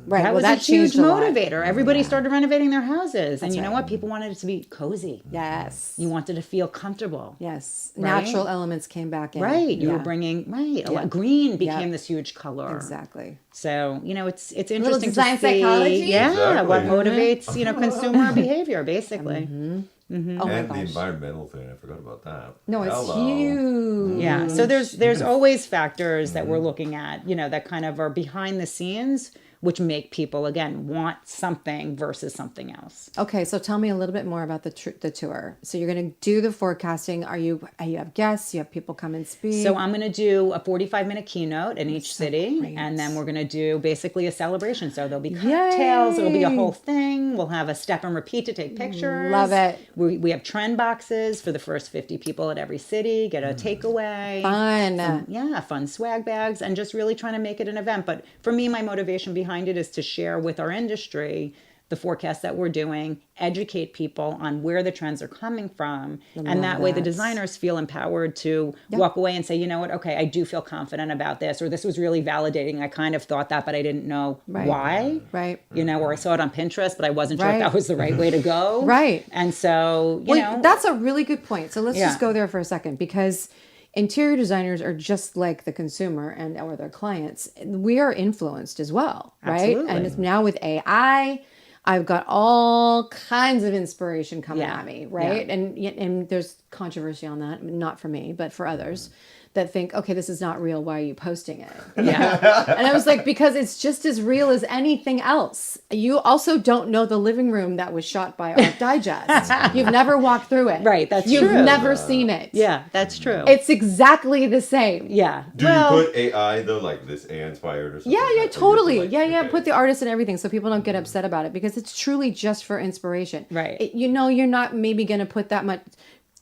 Right. That well, was that a huge changed a lot. motivator. Everybody started renovating their houses. And you know right. what? People wanted it to be cozy. Yes. You wanted to feel comfortable. Yes. Right? Natural elements came back in. Right. You Yeah. were bringing, a lot, green became Yeah. this huge color. Exactly. So, it's little interesting design to see. psychology? Yeah. What Exactly. motivates, consumer behavior, basically. Oh my And the gosh. environmental thing, I forgot about that. No, it's Hello. huge. Yeah. So there's always factors that we're looking at, that kind of are behind the scenes, which make people again want something versus something else. Okay, so tell me a little bit more about the tour. So you're going to do the forecasting. You have guests? You have people come and speak? So I'm going to do a 45-minute keynote in each city, great. and then we're going to do basically a celebration. So there'll be cocktails. It'll be a whole thing. We'll have a step and repeat to take pictures. Love it. We have trend boxes for the first 50 people at every city. Get a takeaway. Fun. Fun swag bags, and just really trying to make it an event. But for me, my motivation behind it is to share with our industry the forecast that we're doing, educate people on where the trends are coming from, and that way the designers feel empowered to walk away and say, you know what, okay, I do feel confident about this, or this was really validating. I kind of thought that, but I didn't know why. Right. Or I saw it on Pinterest, but I wasn't sure if Right. that was the right way to go. Right. And so, That's a really good point. So let's Yeah. just go there for a second, because interior designers are just like the consumer or their clients. We are influenced as well, right? Absolutely. And it's now with AI, I've got all kinds of inspiration coming Yeah. at me, right? Yeah. And there's controversy on that, not for me, but for others that think, okay, this is not real. Why are you posting it? Yeah. And I was like, because it's just as real as anything else. You also don't know the living room that was shot by Art Digest. You've never walked through it. Right, that's You've true. never seen it. Yeah, that's true. It's exactly the same. yeah. Do you put AI though, like this AI inspired or something? Yeah, like that? Or you totally. put, Yeah. Put the artist and everything so people don't get upset about it, because it's truly just for inspiration. Right. You're not maybe going to put that much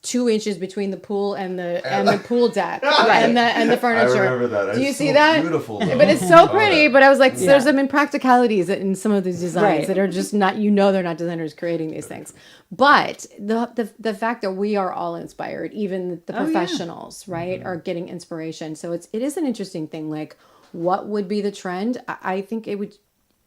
2 inches between the pool and the pool deck and the furniture. I remember that. Do you It's see so that? beautiful, though. But it's so pretty. But I was like, Yeah. there's some impracticalities in some of these designs Right. that are just not. They're not designers creating these things. But the fact that we are all inspired, even the professionals, right, are getting inspiration. So it is an interesting thing. Like, what would be the trend? I think it would.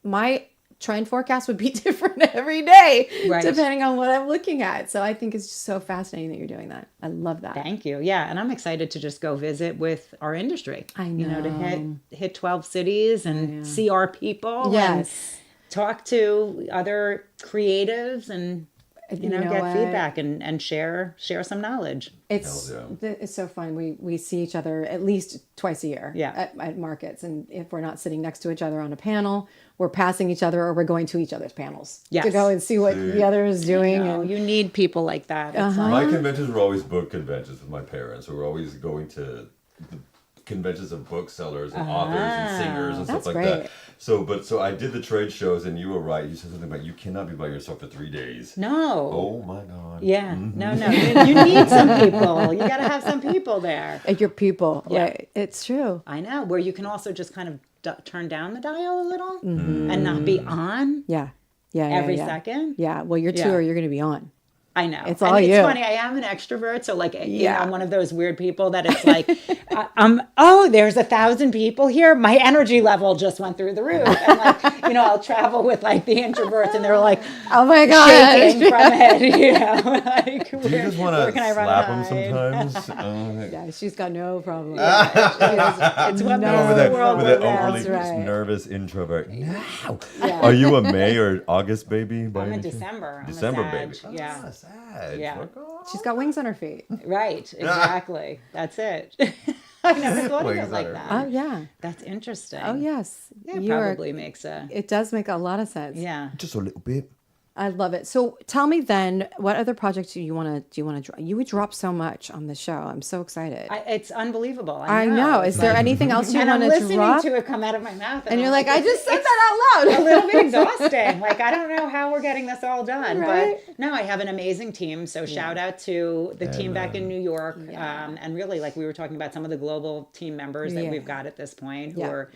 My trend forecast would be different every day, Right. depending on what I'm looking at. So I think it's just so fascinating that you're doing that. I love that. Thank you. Yeah, and I'm excited to just go visit with our industry. I To hit 12 cities and see our people. Yes. And talk to other creatives and you know, get feedback and share some knowledge. It's Hell yeah. it's so fun. We see each other at least twice a year Yeah. at markets, and if we're not sitting next to each other on a panel, we're passing each other or we're going to each other's panels to Yes. go and see what the other is doing. No, And you need people like that. It's My like, conventions were always book conventions with my parents. So we're always going to the conventions of booksellers and authors and singers and stuff That's like great. that. So I did the trade shows, and you were right. You said something about you cannot be by yourself for 3 days. no. Oh my God. Yeah. No. You need some people. You got to have some people there. your people, Yeah. right? It's true. I know, where you can also just kind of turn down the dial a little and not be on Yeah, yeah. every yeah. second. Yeah. Well, your Yeah. tour, you're going to be on. I know. It's And all it's you. funny. I am an extrovert, so like, you know, Yeah. I'm one of those weird people that it's like, there's 1,000 people here. My energy level just went through the roof. And like, you know, I'll travel with like the introverts, and they're like, Oh my shaking god. from it. You know, like, Do you just want to slap them sometimes? Oh, Yeah, she's got no problem. It's what No, makes with the that, world with that go round. overly That's right. nervous introvert. No. Yeah. Are you a May or August baby? By I'm any in chance? December. I'm a December Sag. baby. Yeah. Ah, Sag. Yeah. Fuck off. She's got wings on her feet. Right. Exactly. That's it. I never thought of Wings it on like her that. Oh yeah. That's interesting. Oh yes. Yeah, You are- probably makes a. It does make a lot of sense. Yeah. Just a little bit. I love it. So tell me then, what other projects do you want to drop? You would drop so much on the show. I'm so excited. It's unbelievable. I know. It's Is there like- anything else you and I'm want to listening drop? to it come out of my mouth, And you're I'm like, I just said it's that out a loud. little bit exhausting. Like, I don't know how we're getting this all done, Right? but no, I have an amazing team. So shout out to the team back in New York, and really, like we were talking about, some of the global team members that Yeah. we've got at this point who Yeah. are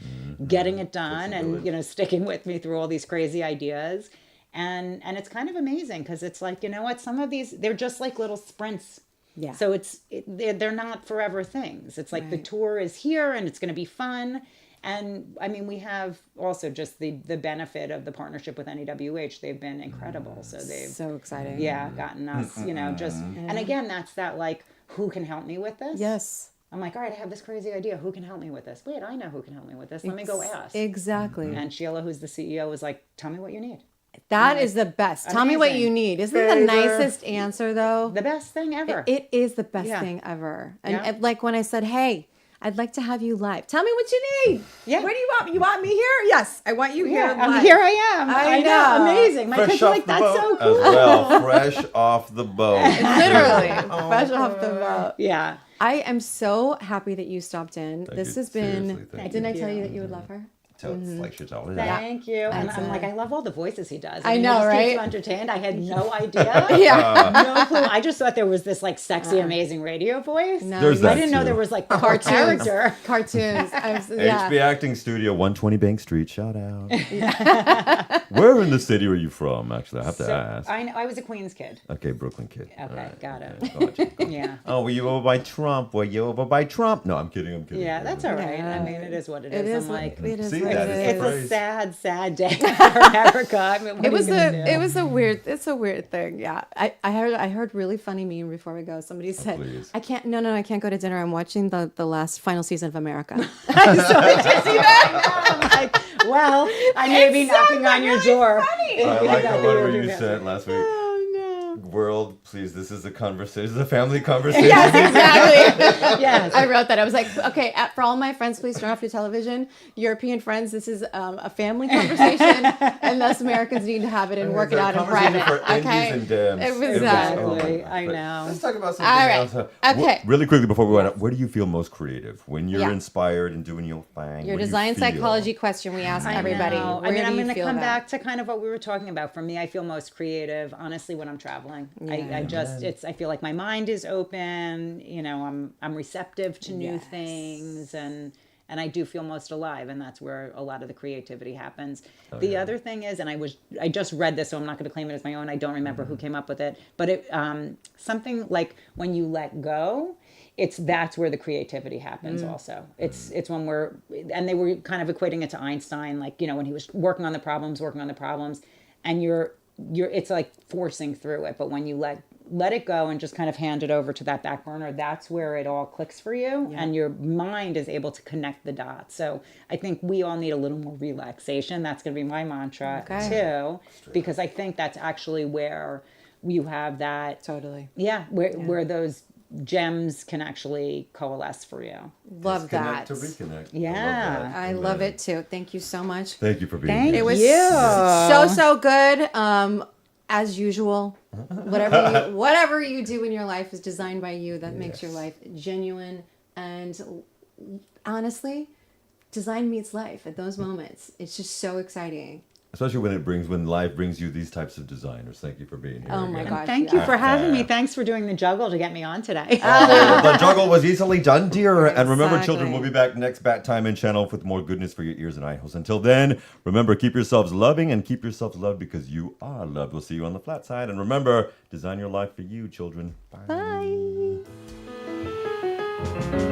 getting it done and Flexibility. sticking with me through all these crazy ideas. And it's kind of amazing because it's like, you know what, some of these, they're just like little sprints. Yeah. So they're not forever things. It's like the Right. tour is here and it's going to be fun. And I mean, we have also just the benefit of the partnership with NEWH. They've been incredible. So they've, So exciting. gotten us, and again, that's that like, who can help me with this? Yes. I'm like, all right, I have this crazy idea. Who can help me with this? Wait, I know who can help me with this. Let me go ask. Exactly. And Sheila, who's the CEO, was like, tell me what you need. That is the best. Tell me what Amazing. you need. Isn't it the nicest answer though? The best thing ever. It is the best Yeah. thing ever. And Yeah. like when I said, "Hey, I'd like to have you live. Tell me what you need. Yeah. Where do you want me? You want me here? Yes, I want you here. Yeah, live. here I am. I know. Amazing. My kids are like, that's so cool. As well, fresh off the boat. Literally, fresh off the boat. Yeah. I am so happy that you stopped in. Thank this you. has been. Seriously, thank Didn't I you. tell you that you would love her? Tell it's like she's always Thank you. And I'm Excellent. like, I love all the voices he does. I mean, know, he just keeps right? you entertained. I had no idea. Yeah. No clue. I just thought there was this like sexy, amazing radio voice. No, There's you- I that didn't know too. there was like the whole cartoons. character. Cartoons. HB Yeah. Acting Studio, 120 Bank Street. Shout out. Where in the city are you from? Actually, I have to So, ask. I was a Queens kid. Okay, Brooklyn kid. Okay, All right. got it. Gotcha. Yeah. Oh, were you over by Trump? Were you over by Trump? No, I'm kidding. Yeah, that's all right. Yeah. I mean, it is what it It is. is. I'm like, It is. See, what that it is the is. it's a phrase. sad, sad day for America. I mean, what It are was you gonna do? it was a weird. It's a weird thing. Yeah. I heard really funny meme before we go. Somebody said, please. "I can't. No, I can't go to dinner. I'm watching the last final season of America." I'm sorry. Did you see that? I'm like, well, I may be knocking on your door. I like the one where you said last week, Oh no. world, please, this is a conversation. This is a family conversation. Yes, exactly. Yes. I wrote that. I was like, okay, for all my friends, please turn off your television. European friends, this is a family conversation, and thus Americans need to have it and work it It's a out in conversation private. for Okay. Indies and Dems. It was Exactly. Oh my God. I But know. Let's talk about something All right. else. Okay. Really quickly before we run out, where do you feel most creative? When you're Yeah. inspired and doing your thing? Your what do you design feel? psychology question we ask I everybody. know. Where I mean, I'm do you going to feel come that? back to kind of what we were talking about. For me, I feel most creative, honestly, when I'm traveling. I just, I feel like my mind is open. You know, I'm receptive to new Yes. things, and I do feel most alive, and that's where a lot of the creativity happens. The other thing is, and I just read this, so I'm not going to claim it as my own. I don't remember who came up with it, but it something like when you let go. That's where the creativity happens also. It's when and they were kind of equating it to Einstein, like, you know, when he was working on the problems, and it's like forcing through it. But when you let it go and just kind of hand it over to that back burner, that's where it all clicks for you, and your mind is able to connect the dots. So I think we all need a little more relaxation. That's going to be my mantra too, because I think that's actually where you have that, Totally. yeah, where those gems can actually coalesce for you. Love Disconnect that. to reconnect. Yeah. I love it too. Thank you so much. Thank you for being Thank here. It was you. so good. As usual, whatever you do in your life is designed by you. That makes your life genuine. And honestly, design meets life at those moments. It's just so exciting. Especially when life brings you these types of designers. Thank you for being here. Oh my again. gosh. Thank you for having me. Thanks for doing the juggle to get me on today. The juggle was easily done, dear. And remember, Exactly. children, we'll be back next Bat Time and channel with more goodness for your ears and eye holes. Until then, remember, keep yourselves loving and keep yourselves loved because you are loved. We'll see you on the flat side. And remember, design your life for you, children. Bye. Bye.